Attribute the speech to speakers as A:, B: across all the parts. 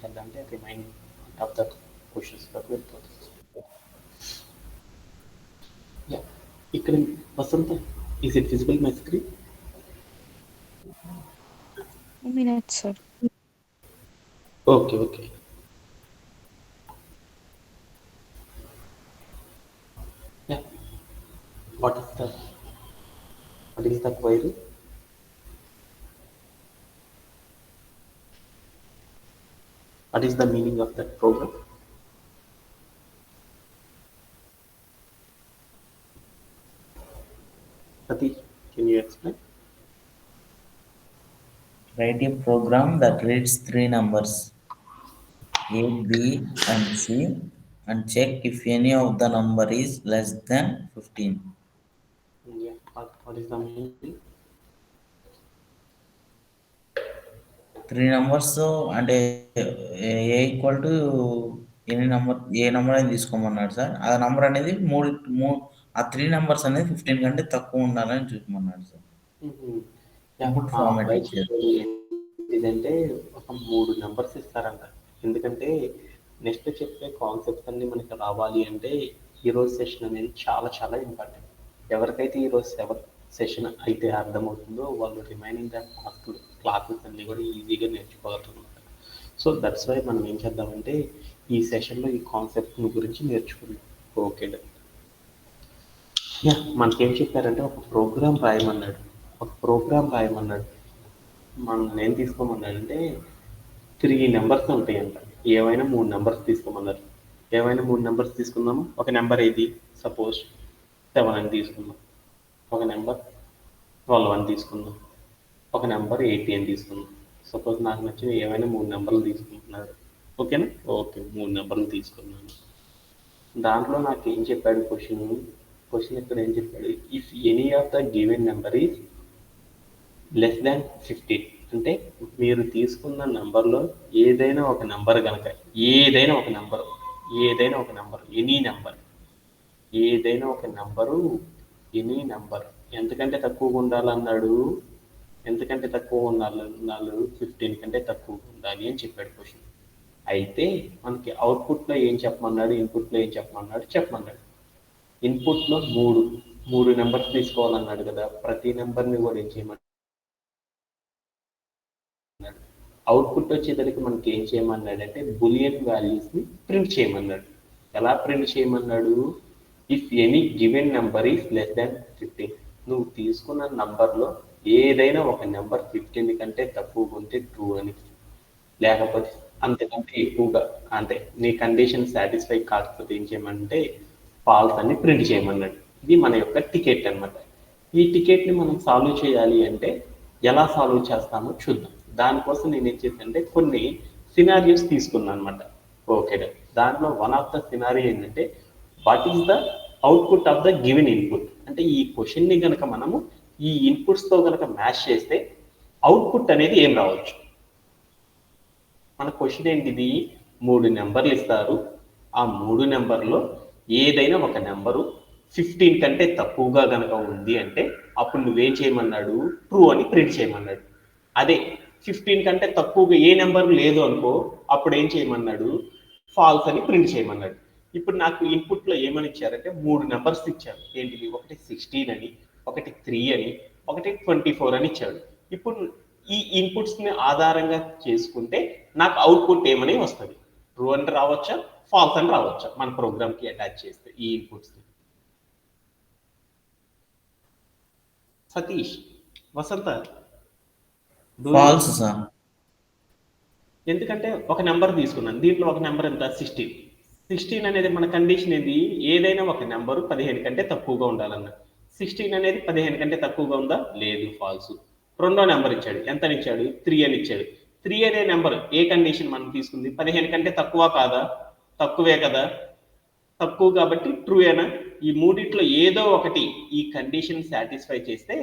A: చేద్దామంటే remaining of the క్వశ్చన్స్లోకి వెళ్ళిపోతుంది. ఇక్కడ Vasantha, is it visible my screen?
B: minutes, sir.
A: Okay. Yeah. What is the query? What is the meaning of that program? Satish, can you explain?
C: Write a program that reads three numbers A, B, and C and check if any of the number is less than 15.
A: Yeah. What is the meaning?
C: Three numbers అంటే ఏ equal to ఎన్ని number ఏ number అనేది తీసుకోమన్నాడు sir. ఆ number అనేది ఆ 3 numbers అనేది 15 కంటే తక్కువ ఉండాలని చూపమన్నాడు సార్. ఇన్పుట్ ఫార్మాట్ ఇచ్చారు.
A: ఇదంటే ఒక 3 నెంబర్స్ ఇస్తారంట. ఎందుకంటే నెక్స్ట్ చెప్పే కాన్సెప్ట్స్ అన్ని మనకి రావాలి అంటే ఈరోజు సెషన్ అనేది చాలా చాలా ఇంపార్టెంట్. ఎవరికైతే ఈరోజు సెషన్ అయితే అర్థమవుతుందో వాళ్ళు రిమైనింగ్ ద క్లాసెస్ అన్ని కూడా ఈజీగా నేర్చుకోగలుగుతారు. సో దట్స్ వై మనం ఏం చేద్దామంటే ఈ సెషన్లో ఈ కాన్సెప్ట్ గురించి నేర్చుకుందాం. ఓకే, మనకేం చెప్పారంటే ఒక ప్రోగ్రామ్ రాయమన్నాడు. మనం ఏం తీసుకోమన్నాడంటే 3 నెంబర్స్ ఉంటాయంట. ఏవైనా 3 నెంబర్స్ తీసుకోమన్నారు. ఏవైనా 3 నెంబర్స్ తీసుకుందాము. ఒక నెంబర్ ఏది, సపోజ్ 7 అని తీసుకుందాం. ఒక నెంబర్ 12 అని తీసుకుందాం. ఒక నెంబర్ 80 అని తీసుకుందాం. సపోజ్ నాకు నచ్చిన ఏవైనా 3 నెంబర్లు తీసుకుంటున్నారు. ఓకేనా? ఓకే, 3 నెంబర్లు తీసుకున్నాను. దాంట్లో నాకు ఏం చెప్పాడు క్వశ్చన్ ఇక్కడ ఏం చెప్పాడు, if any of the given number is less than 15 అంటే మీరు తీసుకున్న నంబర్లో ఏదైనా ఒక నెంబర్ కనుక ఏదైనా ఒక నెంబరు ఎనీ నెంబర్ ఎంతకంటే తక్కువగా ఉండాలన్నాడు. 15 కంటే తక్కువ ఉండాలి అని చెప్పాడు క్వశ్చన్. అయితే మనకి అవుట్పుట్లో ఏం చెప్పమన్నాడు, ఇన్పుట్లో ఏం చెప్పమన్నాడు. ఇన్పుట్లో మూడు నెంబర్స్ తీసుకోవాలన్నాడు కదా. ప్రతి నెంబర్ని కూడా ఏం చేయమన్నాడు, అవుట్పుట్ వచ్చేసరికి మనకి ఏం చేయమన్నాడు అంటే బులియన్ వాల్యూస్ని ప్రింట్ చేయమన్నాడు. ఎలా ప్రింట్ చేయమన్నాడు, if any given number is less than 15, నువ్వు తీసుకున్న నంబర్లో ఏదైనా ఒక నెంబర్ 15 కంటే తక్కువగా ఉంటే ట్రూ అని, లేకపోతే అంతకంటే ఎక్కువగా అంటే నీ కండిషన్ సాటిస్ఫై కాకపోతే ఏం చేయమంటే ఫాల్స్ అని ప్రింట్ చేయమన్నాడు. ఇది మన యొక్క టికెట్ అన్నమాట. ఈ టికెట్ని మనం సాల్వ్ చేయాలి అంటే ఎలా సాల్వ్ చేస్తామో చూద్దాం. దానికోసం నేను ఏం చేశానంటే కొన్ని సినారియోస్ తీసుకున్నాను అనమాట. ఓకే, దాంట్లో వన్ ఆఫ్ ద సినారియో ఏంటంటే what is the output of the given input. అంటే ఈ క్వశ్చన్ని కనుక మనము ఈ ఇన్పుట్స్తో కనుక మ్యాచ్ చేస్తే అవుట్పుట్ అనేది ఏం రావచ్చు. మన క్వశ్చన్ ఏంటిది, 3 నెంబర్లు ఇస్తారు. ఆ 3 నెంబర్లో ఏదైనా ఒక నెంబరు 15 కంటే తక్కువగా కనుక ఉంది అంటే అప్పుడు నువ్వేం చేయమన్నాడు, ట్రూ అని ప్రింట్ చేయమన్నాడు. అదే 15 కంటే తక్కువగా ఏ నెంబర్ లేదు అనుకో, అప్పుడు ఏం చేయమన్నాడు, ఫాల్స్ అని ప్రింట్ చేయమన్నాడు. ఇప్పుడు నాకు ఇన్పుట్లో ఏమని ఇచ్చారంటే 3 నెంబర్స్ ఇచ్చారు. ఏంటిది, ఒకటి 16 అని, ఒకటి 3 అని, ఒకటి 24 అని ఇచ్చాడు. ఇప్పుడు ఈ ఇన్పుట్స్ని ఆధారంగా చేసుకుంటే నాకు అవుట్పుట్ ఏమని వస్తుంది, ట్రూ అని రావచ్చా, ఫాల్స్ అని రావచ్చా మన ప్రోగ్రామ్కి అటాచ్ చేస్తే ఈ ఇన్పుట్స్ని. సతీష్, వసంత,
C: ఫాల్స్ సార్.
A: ఎందుకంటే ఒక నెంబర్ తీసుకున్నాను, దీంట్లో ఒక నెంబర్ ఎంత, 16 అనేది మన కండిషన్ ఏంది, ఏదైనా ఒక నెంబరు 15 కంటే తక్కువగా ఉండాలన్న. 16 అనేది 15 కంటే తక్కువగా ఉందా, లేదు, ఫాల్స్. రెండో నెంబర్ ఇచ్చాడు, ఎంత ఇచ్చాడు, 3 అని ఇచ్చాడు. 3 అనే నెంబర్ ఏ కండిషన్ మనం తీసుకుంది, 15 కంటే తక్కువ కాదా, తక్కువే కదా, తక్కువ కాబట్టి ట్రూయేనా. ఈ మూడిట్లో ఏదో ఒకటి ఈ కండిషన్ సాటిస్ఫై చేస్తే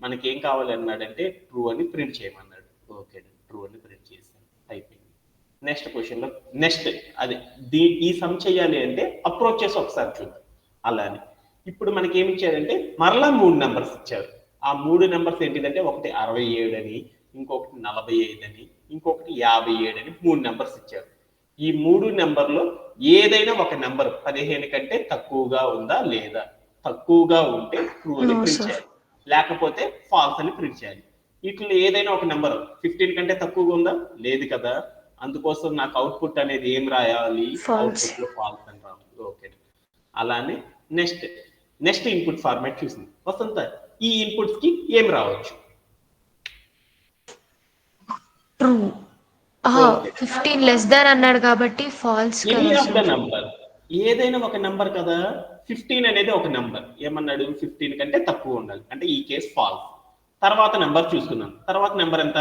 A: మనకేం కావాలి అన్నాడంటే ట్రూ అని ప్రింట్ చేయమన్నాడు. ఓకే, ట్రూ అని ప్రింట్ చేశాను, అయిపోయింది. నెక్స్ట్ క్వశ్చన్లో అదే ఈ సమ్ చేయాలి అంటే అప్రోచెస్ ఒకసారి చూద్దాం. అలానే ఇప్పుడు మనకి ఏమి ఇచ్చారంటే మరలా 3 నెంబర్స్ ఇచ్చారు. ఆ 3 నెంబర్స్ ఏంటిదంటే ఒకటి 67 అని, ఇంకొకటి 45 అని, ఇంకొకటి 57 అని 3 నెంబర్స్ ఇచ్చారు. ఈ 3 నెంబర్లో ఏదైనా ఒక నెంబర్ 15 కంటే తక్కువగా ఉందా లేదా? తక్కువగా ఉంటే ట్రూ అని
B: No,
A: ప్రింట్
B: sir.
A: చేయాలి, లేకపోతే ఫాల్స్ అని ప్రింట్ చేయాలి. వీటిలో ఏదైనా ఒక నెంబర్ 15 కంటే తక్కువగా ఉందా? లేదు కదా. అందుకోసం నాకు అవుట్పుట్ అనేది ఏం రాయాలి?
B: False.
A: అవుట్పుట్ లో ఫాల్స్ అని రావాలి. ఓకే. అలానే నెక్స్ట్ ఇన్పుట్ ఫార్మాట్ చూసింది వసంత. ఈ ఇన్పుట్స్ కి ఏం రావచ్చు?
B: ట్రూ.
A: Okay.
B: 15 లెస్ దాన్ అన్నాడు కాబట్టి ఫాల్స్
A: ఎనీ
B: కదా
A: ఆఫ్ ద
B: సార్.
A: నంబర్, ఏదైనా ఒక నంబర్ కదా. 15 అనేది ఒక నంబర్, ఏమన్నాడు? 15 కంటే తక్కువ ఉండాలి, అంటే ఈ కేస్ ఫాల్స్. తర్వాత నెంబర్ చూసుకున్నాం, తర్వాత నెంబర్ ఎంత?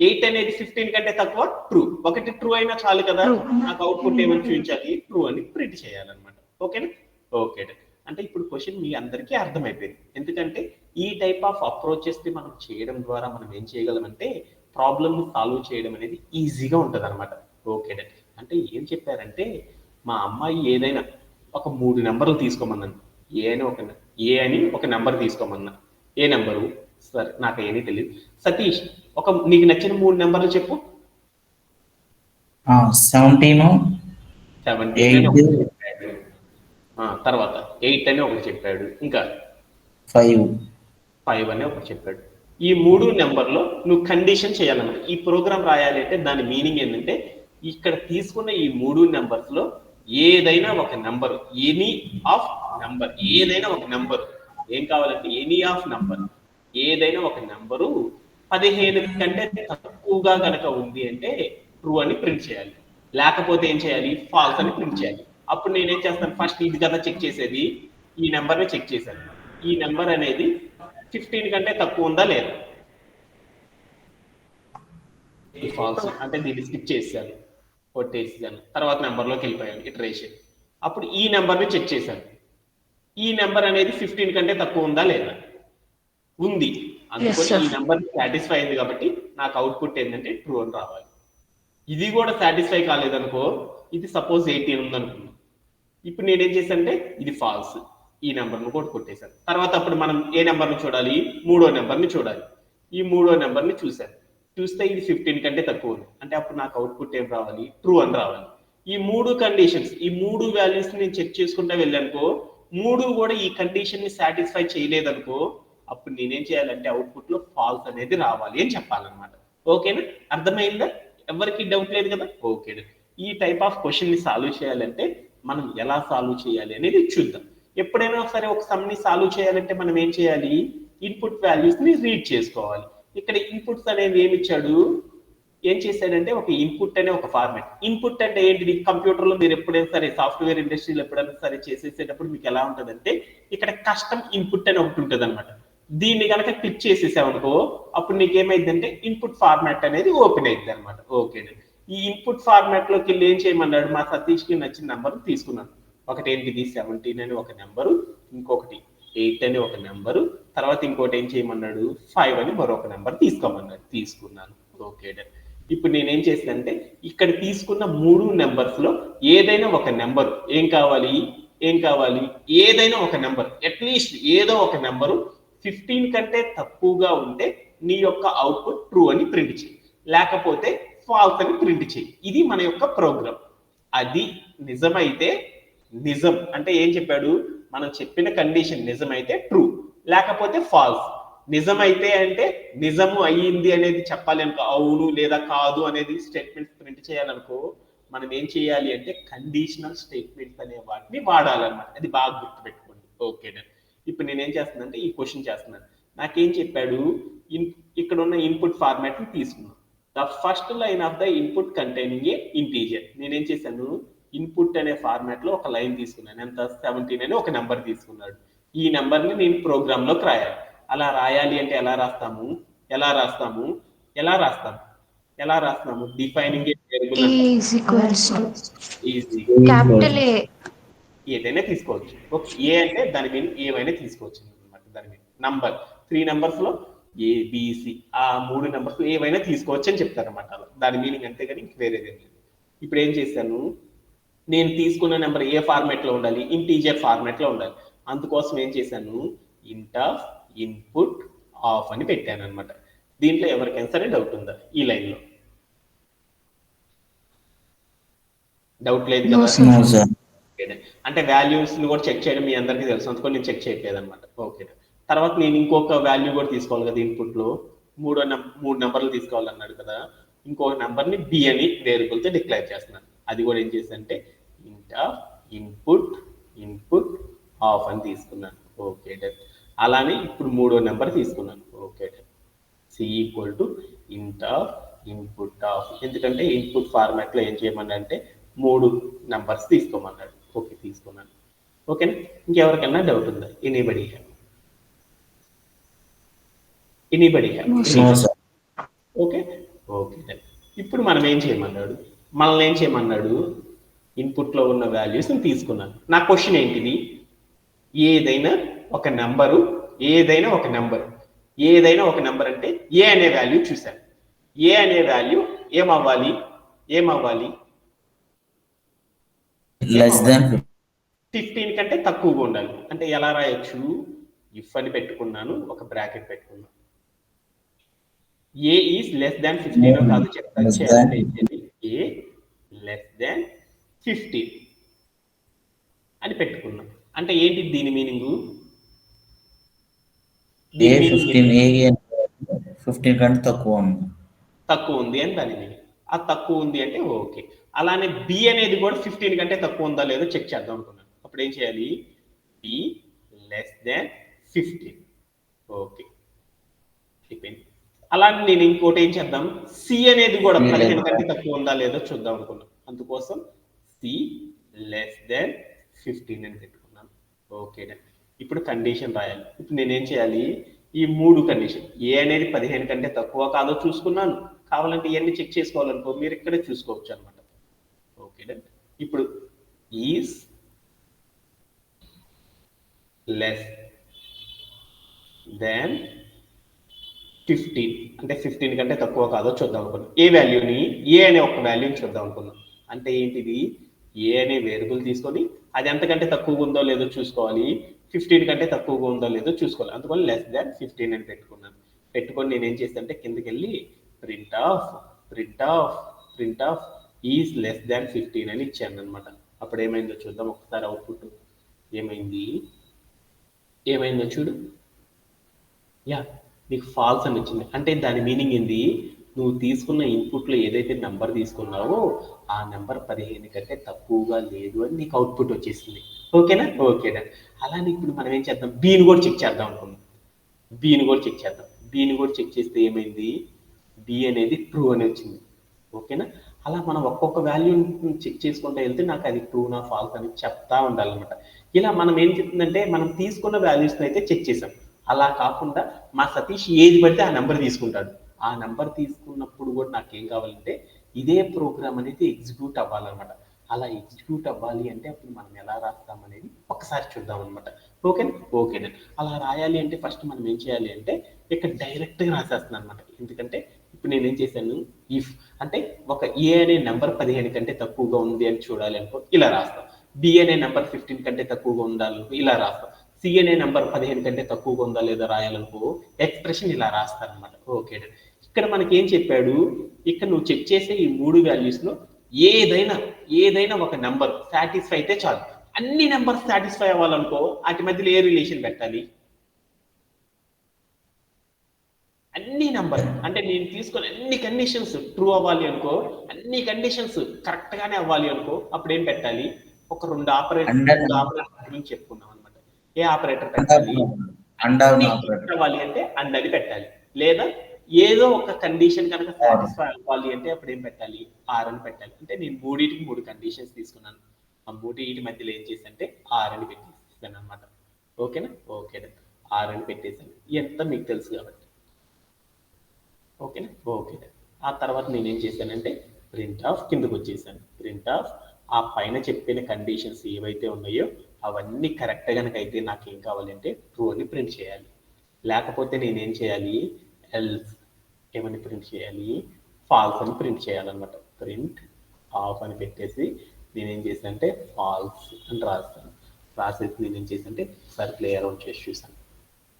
A: 8 అనేది 15 కంటే తక్కువ, ట్రూ. ఒకటి ట్రూ అయినా చాలు కదా.
B: True.
A: నాకు అవుట్పుట్ ఏమని చూపించాలి? ట్రూ అని ప్రింట్ చేయాలన్నమాట. ఓకేనా? ఓకే. అంటే ఇప్పుడు క్వశ్చన్ మీ అందరికీ అర్థమైపోయింది. ఎందుకంటే ఈ టైప్ ఆఫ్ అప్రోచెస్ ని మనం చేయడం ద్వారా మనం ఏం చేయగలమంటే ప్రాబ్లమ్ సాల్వ్ చేయడం అనేది ఈజీగా ఉంటుంది అనమాట. ఓకే. అంటే ఏం చెప్పారంటే మా అమ్మాయి ఏదైనా ఒక 3 నెంబర్లు తీసుకోమన్నాను. ఏ అని ఒక నెంబర్ తీసుకోమన్నా. ఏ నెంబరు? సరే, నాకు ఏమీ తెలియదు. సతీష్, నీకు నచ్చిన 3 నెంబర్లు చెప్పు.
C: 17,
A: 17 అని
C: 8,
A: ఒకటి చెప్పాడు. తర్వాత 8 అని ఒకటి చెప్పాడు. ఇంకా
C: 5.
A: 5 అని ఒకటి చెప్పాడు. ఈ 3 నెంబర్లో నువ్వు కండిషన్ చేయాలన్నమాట. ఈ ప్రోగ్రామ్ రాయాలి అంటే దాని మీనింగ్ ఏంటంటే ఇక్కడ తీసుకున్న ఈ 3 నెంబర్స్ లో ఏదైనా ఒక నెంబర్, ఎనీ ఆఫ్ నెంబర్, ఏదైనా ఒక నెంబర్ ఏం కావాలంటే ఎనీ ఆఫ్ నెంబర్, ఏదైనా ఒక నెంబరు 15 కంటే తక్కువగా కనుక ఉంది అంటే ట్రూ అని ప్రింట్ చేయాలి, లేకపోతే ఏం చేయాలి? ఫాల్స్ అని ప్రింట్ చేయాలి. అప్పుడు నేనేం చేస్తాను? ఫస్ట్ ఇది కదా చెక్ చేసేది, ఈ నెంబర్ ని చెక్ చేశాను. ఈ నెంబర్ అనేది 15 కంటే తక్కువ ఉందా లేదా? ఫాల్స్ అంటే దీన్ని స్కిప్ చేశాను, కొట్టేసాను. తర్వాత నెంబర్లోకి వెళ్ళిపోయాను, ఇటరేషన్. అప్పుడు ఈ నెంబర్ని చెక్ చేశాను. ఈ నెంబర్ అనేది 15 కంటే తక్కువ ఉందా లేదా? ఉంది. అందుకని ఈ నెంబర్ సాటిస్ఫై అయింది కాబట్టి నాకు అవుట్పుట్ ఏంటంటే ట్రూ అని రావాలి. ఇది కూడా సాటిస్ఫై కాలేదనుకో, ఇది సపోజ్ 18 ఉందనుకున్నాం, ఇప్పుడు నేనేం చేశానంటే ఇది ఫాల్స్, ఈ నెంబర్ను కూడా కొట్టేశాను. తర్వాత అప్పుడు మనం ఏ నెంబర్ని చూడాలి? 3వ నెంబర్ని చూడాలి. ఈ 3వ నెంబర్ని చూశాను, చూస్తే ఇది 15 కంటే తక్కువ ఉంది, అంటే అప్పుడు నాకు అవుట్పుట్ ఏం రావాలి? ట్రూ అని రావాలి. ఈ 3 కండిషన్స్, ఈ 3 వాల్యూస్ నేను చెక్ చేసుకుంటా వెళ్ళానుకో, 3 కూడా ఈ కండిషన్ ని సాటిస్ఫై చేయలేదనుకో, అప్పుడు నేనేం చేయాలంటే అవుట్పుట్ లో ఫాల్స్ అనేది రావాలి అని చెప్పాలన్నమాట. ఓకేనా? అర్థమైందా? ఎవరికి డౌట్ లేదు కదా? ఓకే. ఈ టైప్ ఆఫ్ క్వశ్చన్ ని సాల్వ్ చేయాలంటే మనం ఎలా సాల్వ్ చేయాలి అనేది చూద్దాం. ఎప్పుడైనా సరే ఒక సమ్ ని సాల్వ్ చేయాలంటే మనం ఏం చేయాలి? ఇన్పుట్ వాల్యూస్ ని రీడ్ చేసుకోవాలి. ఇక్కడ ఇన్పుట్స్ అనేది ఏమి ఇచ్చాడు? ఏం చేశాడంటే ఒక ఇన్పుట్ అనే ఒక ఫార్మాట్. ఇన్పుట్ అంటే ఏంటిది? కంప్యూటర్ లో మీరు ఎప్పుడైనా సరే సాఫ్ట్వేర్ ఇండస్ట్రీలో ఎప్పుడైనా సరే చేసేసేటప్పుడు మీకు ఎలా ఉంటుందంటే ఇక్కడ కస్టమ్ ఇన్పుట్ అని ఒకటి ఉంటుంది అనమాట. దీన్ని కనుక క్లిక్ చేసేసామనుకో, అప్పుడు నీకు ఏమైందంటే ఇన్పుట్ ఫార్మాట్ అనేది ఓపెన్ అయింది అనమాట. ఓకే. ఈ ఇన్పుట్ ఫార్మాట్ లోకి వెళ్ళి ఏం చేయమన్నాడు? మా సతీష్ కి నచ్చిన నెంబర్ తీసుకున్నాను. ఒకటి ఏంటిది? 17 అని ఒక నెంబరు, ఇంకొకటి 8 అని ఒక నెంబరు, తర్వాత ఇంకోటి ఏం చేయమన్నాడు? 5 అని మరొక నెంబర్ తీసుకోమన్నాడు. తీసుకున్నాను. ఓకే. ఇప్పుడు నేనేం చేశానంటే ఇక్కడ తీసుకున్న 3 నెంబర్స్ లో ఏదైనా ఒక నెంబర్ ఏం కావాలి? ఏదైనా ఒక నెంబర్, అట్లీస్ట్ ఏదో ఒక నెంబరు 15 కంటే తక్కువగా ఉంటే నీ యొక్క అవుట్పుట్ ట్రూ అని ప్రింట్ చేయి, లేకపోతే ఫాల్స్ అని ప్రింట్ చేయి. ఇది మన యొక్క ప్రోగ్రామ్. అది నిజమైతే నిజం అంటే ఏం చెప్పాడు? మనం చెప్పిన కండిషన్ నిజమైతే ట్రూ, లేకపోతే ఫాల్స్. నిజమైతే అంటే నిజము అయ్యింది అనేది చెప్పాలి అనుకో, అవును లేదా కాదు అనేది స్టేట్మెంట్స్ ప్రింట్ చేయాలనుకో, మనం ఏం చేయాలి అంటే కండిషనల్ స్టేట్మెంట్స్ అనే వాటిని వాడాలన్నమాట. అది బాగా గుర్తుపెట్టుకోండి. ఓకే. ఇప్పుడు నేనేం చేస్తున్నానంటే ఈ క్వశ్చన్ చేస్తున్నాను. నాకేం చెప్పాడు? ఇక్కడ ఉన్న ఇన్పుట్ ఫార్మాట్ ని తీసుకున్నాను. The first line of the input containing A integer. నేనేం చేశాను? ఇన్పుట్ అనే ఫార్మాట్ లో ఒక లైన్ తీసుకున్నాను. ఎంత? 17 అని ఒక నెంబర్ తీసుకున్నాడు. ఈ నెంబర్ ని నేను ప్రోగ్రామ్ లోకి రాయాలి. అలా రాయాలి అంటే ఎలా రాస్తాము? డిఫైనింగ్ ఏ వేరియబుల్
B: క్యాపిటల్ ఏ
A: ఏదైనా తీసుకోవచ్చు. ఓకే. ఏ అంటే దాని మీద ఏవైనా తీసుకోవచ్చు అనమాట. దాని మీద నంబర్ 3 నెంబర్స్ లో ఏబిసి, ఆ 3 నెంబర్స్ ఏవైనా తీసుకోవచ్చు అని చెప్తారు అనమాట. దాని మీనింగ్ అంతే కానీ వేరేది లేదు. ఇప్పుడు ఏం చేశాను? నేను తీసుకున్న నెంబర్ ఏ ఫార్మాట్ లో ఉండాలి? ఇంటీజర్ ఫార్మాట్ లో ఉండాలి. అందుకోసం ఏం చేశాను? ఇంట్ ఆఫ్ ఇన్పుట్ ఆఫ్ అని పెట్టాను అనమాట. దీంట్లో ఎవరికైనా సరే డౌట్ ఉందా ఈ లైన్ లో? డౌట్ లేదు
B: No,
A: కదా?
B: sir.
C: No sir.
A: అంటే వాల్యూస్ కూడా చెక్ చేయడం మీ అందరికీ తెలుసు, అందుకని నేను చెక్ చేయట్లేదు అనమాట. ఓకే. తర్వాత నేను ఇంకొక వాల్యూ కూడా తీసుకోవాలి కదా ఇన్పుట్ లో, మూడు నెంబర్లు తీసుకోవాలన్నాడు కదా, ఇంకొక నెంబర్ని బి అని వేరియబుల్ తో డిక్లేర్ చేస్తున్నాను. అది కూడా ఏం చేశానంటే ఇంట్ ఆఫ్ ఇన్పుట్ ఇన్పుట్ ఆఫ్ అని తీసుకున్నాను. Okay done. అలానే ఇప్పుడు మూడో నెంబర్ తీసుకున్నాను. Okay done. C equal to int of input of, ఎందుకంటే ఇన్పుట్ ఫార్మాట్ లో ఏం చేయమన్నాడంటే 3 నంబర్స్ తీసుకోమన్నాడు. ఓకే తీసుకున్నాను. ఓకేనా? ఇంకెవరికైనా డౌట్ ఉందా? Anybody have? Anybody have?
B: No,
C: no
B: sir.
C: Sir.
A: Okay. Okay done. ఇప్పుడు మనం ఏం చేయమన్నాడు? మనల్ని ఏం చేయమన్నాడు? ఇన్పుట్ లో ఉన్న వాల్యూస్ తీసుకున్నాను. నా క్వశ్చన్ ఏంటిది? ఏదైనా ఒక నంబరు ఏదైనా ఒక నంబర్ అంటే ఏ అనే వాల్యూ చూశాను. ఏ అనే వాల్యూ ఏమవ్వాలి? ఏమవ్వాలి?
C: లెస్ దాన్
A: 15 కంటే తక్కువగా ఉండాలి. అంటే ఎలా రాయొచ్చు? ఇఫ్ అని పెట్టుకున్నాను, ఒక బ్రాకెట్ పెట్టుకున్నాను. ఏ ఈజ్ లెస్ దాన్ 15 కాదు చెప్తాను.
C: లెస్ దాన్
A: ఏ లెస్ దాన్ 15 అని పెట్టుకున్నాం. అంటే ఏంటి దీని మీనింగ్?
C: ఏ 15 కంటే తక్కువ ఉంది.
A: తక్కువ ఉంది అని దాని మీనింగ్. ఆ తక్కువ ఉంది అంటే ఓకే. అలానే బి అనేది కూడా 15 కంటే తక్కువ ఉందా లేదో చెక్ చేద్దాం అనుకున్నాను. అప్పుడు ఏం చేయాలి? Be less than 15. ఓకే అయిపోయింది. అలానే నేను ఇంకోటి ఏం చేద్దాం, సి అనేది కూడా 15 కంటే తక్కువ ఉందా లేదో చూద్దాం అనుకున్నాం. అందుకోసం సి లెస్ దాన్ 15 అని పెట్టుకున్నాను. ఓకే ఇప్పుడు కండిషన్ రాయాలి. ఇప్పుడు నేనేం చేయాలి? ఈ 3 కండిషన్, ఏ అనేది 15 కంటే తక్కువ కాదో చూసుకున్నాను. కావాలంటే ఇవన్నీ చెక్ చేసుకోవాలనుకో మీరు ఇక్కడే చూసుకోవచ్చు అనమాట. ఓకే ఇప్పుడు ఈజ్ లెస్ దాన్ 15 అంటే 15 కంటే తక్కువ కాదో చూద్దాం అనుకున్నాం. ఏ వాల్యూని, ఏ అనే ఒక వాల్యూని చూద్దాం అనుకున్నాం. అంటే ఏంటిది? ఏ అనే వేరియబుల్ తీసుకొని అది ఎంతకంటే తక్కువగా ఉందో లేదో చూసుకోవాలి. 15 కంటే తక్కువగా ఉందో లేదో చూసుకోవాలి. అందుకని లెస్ దాన్ 15 అని పెట్టుకున్నాను. పెట్టుకొని నేను ఏం చేస్తానంటే కిందకి వెళ్ళి print of is less than 15 అని ఇచ్చాను అనమాట. అప్పుడు ఏమైందో చూద్దాం ఒకసారి అవుట్పుట్. ఏమైందో చూడు. యా, నీకు ఫాల్స్ అని వచ్చింది. అంటే దాని మీనింగ్ ఏంది? నువ్వు తీసుకున్న ఇన్పుట్లో ఏదైతే నెంబర్ తీసుకున్నావో ఆ నెంబర్ 15 కంటే తక్కువగా లేదు అని నీకు అవుట్పుట్ వచ్చేసింది. ఓకేనా? ఓకేనా. అలానే ఇప్పుడు మనం ఏం చేద్దాం? బీని కూడా చెక్ చేద్దాం అనుకున్నాం. బీని కూడా చెక్ చేస్తే ఏమైంది? బి అనేది ట్రూ అని వచ్చింది. ఓకేనా? అలా మనం ఒక్కొక్క వాల్యూని చెక్ చేసుకుంటూ వెళ్తే నాకు అది ట్రూనా ఫాల్స్ అని చెప్తా ఉండాలన్నమాట. ఇలా మనం ఏం చెప్తుందంటే మనం తీసుకున్న వాల్యూస్ని అయితే చెక్ చేసాం. అలా కాకుండా మా సతీష్ ఏది పడితే ఆ నెంబర్ తీసుకుంటాడు. ఆ నెంబర్ తీసుకున్నప్పుడు కూడా నాకు ఏం కావాలంటే ఇదే ప్రోగ్రామ్ అనేది ఎగ్జిక్యూట్ అవ్వాలన్నమాట. అలా ఎగ్జిక్యూట్ అవ్వాలి అంటే అప్పుడు మనం ఎలా రాస్తాం అనేది ఒకసారి చూద్దాం అనమాట. ఓకేనా. అలా రాయాలి అంటే ఫస్ట్ మనం ఏం చేయాలి అంటే ఇక్కడ డైరెక్ట్గా రాసేస్తున్నాను అనమాట. ఎందుకంటే ఇప్పుడు నేను ఏం చేశాను, ఇఫ్ అంటే ఒక ఏ అనే నెంబర్ 15 కంటే తక్కువగా ఉంది అని చూడాలి అనుకో ఇలా రాస్తాం. బి అనే నెంబర్ 15 కంటే తక్కువగా ఉండాలనుకో ఇలా రాస్తాం. సి అనే నెంబర్ 15 కంటే తక్కువగా ఉందా లేదా రాయాలనుకో ఎక్స్ప్రెషన్ ఇలా రాస్తారనమాట. ఓకే. ఇక్కడ మనకి ఏం చెప్పాడు? ఇక్కడ నువ్వు చెక్ చేసే ఈ 3 వాల్యూస్ లో ఏదైనా ఒక నెంబర్ సాటిస్ఫై అయితే చాలు. అన్ని నెంబర్స్ సాటిస్ఫై అవ్వాలనుకో వాటి మధ్యలో ఏ రిలేషన్ పెట్టాలి? అన్ని నెంబర్ అంటే నేను తీసుకున్న అన్ని కండిషన్స్ ట్రూ అవ్వాలి అనుకో, అన్ని కండిషన్స్ కరెక్ట్ గానే అవ్వాలి అనుకో అప్పుడు ఏం పెట్టాలి? ఒక 2 ఆపరేటర్ గురించి చెప్పుకున్నాం అనమాట. ఏ ఆపరేటర్ పెట్టాలి? అన్ని అవ్వాలి అంటే అండ్ అని పెట్టాలి. లేదా ఏదో ఒక కండిషన్ కనుక సాటిస్ఫై అవ్వాలి అంటే అప్పుడు ఏం పెట్టాలి? ఆర్ అని పెట్టాలి. అంటే నేను 3 కండిషన్స్ తీసుకున్నాను. ఆ 3 మధ్యలో ఏం చేశానంటే ఆర్ అని పెట్టేసాను అనమాట. ఓకేనా? ఓకేనా. ఆర్ అని పెట్టేసాను. ఎంత మీకు తెలుసు కాబట్టి. ఓకేనా? ఓకే. ఆ తర్వాత నేనేం చేశానంటే ప్రింట్ ఆఫ్ కిందకు వచ్చేసాను. ప్రింట్ ఆఫ్ ఆ పైన చెప్పిన కండిషన్స్ ఏవైతే ఉన్నాయో అవన్నీ కరెక్ట్ కనుక అయితే నాకు ఏం కావాలంటే ట్రూ అని ప్రింట్ చేయాలి. లేకపోతే నేనేం చేయాలి? ఎల్స్ ఏమని ప్రింట్ చేయాలి? ఫాల్స్ అని ప్రింట్ చేయాలన్నమాట. ప్రింట్ ఆఫ్ అని పెట్టేసి నేనేం చేశానంటే ఫాల్స్ అని రాస్తాను. రాసేసి నేనేం చేశానంటే ఒకసారి ప్లే అరౌండ్ చేసి చూసాను.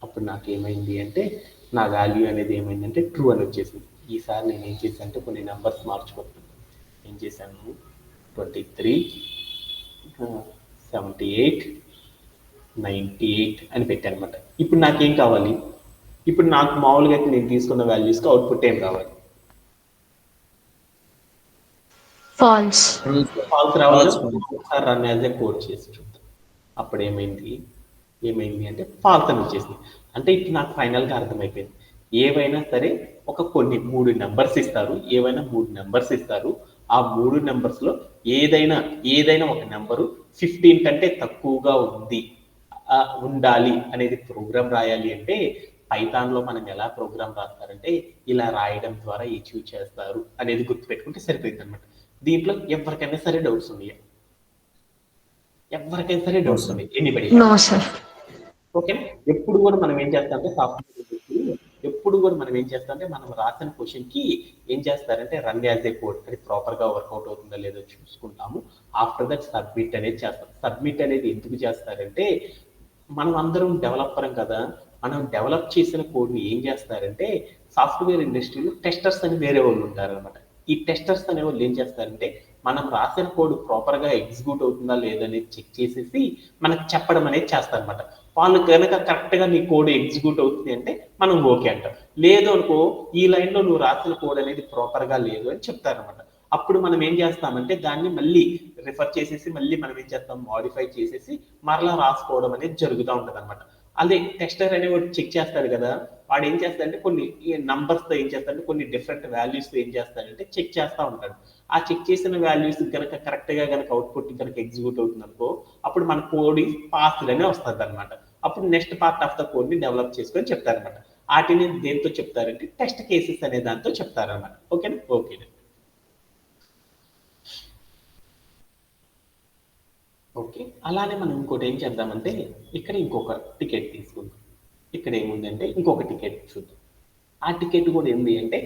A: అప్పుడు నాకు ఏమైంది అంటే నా వాల్యూ అనేది ఏమైందంటే ట్రూ అని వచ్చేసింది. ఈసారి నేను ఏం చేశానంటే కొన్ని నెంబర్స్ మార్చుకుంటున్నాను. ఏం చేశాను? 23, 78, 98 అని పెట్టాను అనమాట. ఇప్పుడు నాకేం కావాలి? ఇప్పుడు నాకు మామూలుగా అయితే నేను తీసుకున్న వాల్యూస్కి అవుట్పుట్ ఏం కావాలి?
B: ఫాల్స్.
A: ఫాల్స్ రావాలి. ఒకసారి రన్ యాజ్ ఏ కోడ్ చేసి చూద్దాం. అప్పుడు ఏమైంది అంటే ఫాల్స్ అని వచ్చేసింది. అంటే ఇప్పుడు నాకు ఫైనల్గా అర్థమైపోయింది. ఏవైనా సరే కొన్ని 3 నెంబర్స్ ఇస్తారు. ఏవైనా 3 నెంబర్స్ ఇస్తారు. ఆ 3 నెంబర్స్లో ఏదైనా ఒక నెంబరు 15 కంటే తక్కువగా ఉండాలి అనేది ప్రోగ్రామ్ రాయాలి అంటే పైథాన్లో మనం ఎలా ప్రోగ్రామ్ రాస్తారంటే ఇలా రాయడం ద్వారా అచీవ్ చేస్తారు అనేది గుర్తుపెట్టుకుంటే సరిపోయింది అనమాట. దీంట్లో ఎవరికైనా సరే డౌట్స్ ఉన్నాయా? ఎవరికైనా సరే డౌట్స్ ఉన్నాయి? ఎనీబడి?
B: No sir.
A: ఓకే. ఎప్పుడు కూడా మనం ఏం చేస్తామంటే మనం రాసిన క్వశ్చన్ కి ఏం చేస్తారంటే రన్ యాజ్ ఏ కోడ్ అది ప్రాపర్ గా వర్కౌట్ అవుతుందో లేదో చూసుకుంటాము. ఆఫ్టర్ దట్ సబ్మిట్ అనేది చేస్తాం. సబ్మిట్ అనేది ఎందుకు చేస్తారంటే మనం అందరం డెవలపర్ కదా, మనం డెవలప్ చేసిన కోడ్ ని ఏం చేస్తారంటే సాఫ్ట్వేర్ ఇండస్ట్రీలో టెస్టర్స్ అని వేరే వాళ్ళు ఉంటారు అనమాట. ఈ టెస్టర్స్ అనే వాళ్ళు ఏం చేస్తారంటే మనం రాసిన కోడ్ ప్రాపర్ గా ఎగ్జిక్యూట్ అవుతుందా లేదనేది చెక్ చేసేసి మనకు చెప్పడం అనేది చేస్తారనమాట. వాళ్ళు కనుక కరెక్ట్ గా నీ కోడ్ ఎగ్జిక్యూట్ అవుతుంది అంటే మనం ఓకే అంటాం. లేదు అనుకో ఈ లైన్ లో నువ్వు రాసిన కోడ్ అనేది ప్రాపర్ గా లేదు అని చెప్తారనమాట. అప్పుడు మనం ఏం చేస్తామంటే దాన్ని మళ్ళీ రిఫర్ చేసేసి మళ్ళీ మనం ఏం చేస్తాం మాడిఫై చేసేసి మరలా రాసుకోవడం అనేది జరుగుతూ ఉంటుంది అనమాట. అదే టెస్టర్ అనేవాడు చెక్ చేస్తాడు కదా, వాడు ఏం చేస్తాడంటే కొన్ని నంబర్స్తో ఏం చేస్తాడంటే కొన్ని డిఫరెంట్ వాల్యూస్తో ఏం చేస్తాడంటే చెక్ చేస్తూ ఉంటాడు. ఆ చెక్ చేసిన వాల్యూస్ కనుక కరెక్ట్గా కనుక అవుట్పుట్ కనుక ఎగ్జిక్యూట్ అవుతుంది అనుకో అప్పుడు మన కోడ్ పాస్డ్ అనే వస్తుంది అనమాట. అప్పుడు next part of the code ని డెవలప్ చేసుకొని చెప్తారనమాట. వాటిని దేంతో చెప్తారంటే టెస్ట్ కేసెస్ అనే దాంతో చెప్తారనమాట. ఓకేనా? ఓకే. ఓకే. అలానే మనం ఇంకోటి ఏం చేద్దామంటే ఇక్కడ ఇంకొక టికెట్ తీసుకుందాం. ఇక్కడ ఏముందంటే ఇంకొక టికెట్ చూద్దాం. ఆ టికెట్ కూడా ఏంది అంటే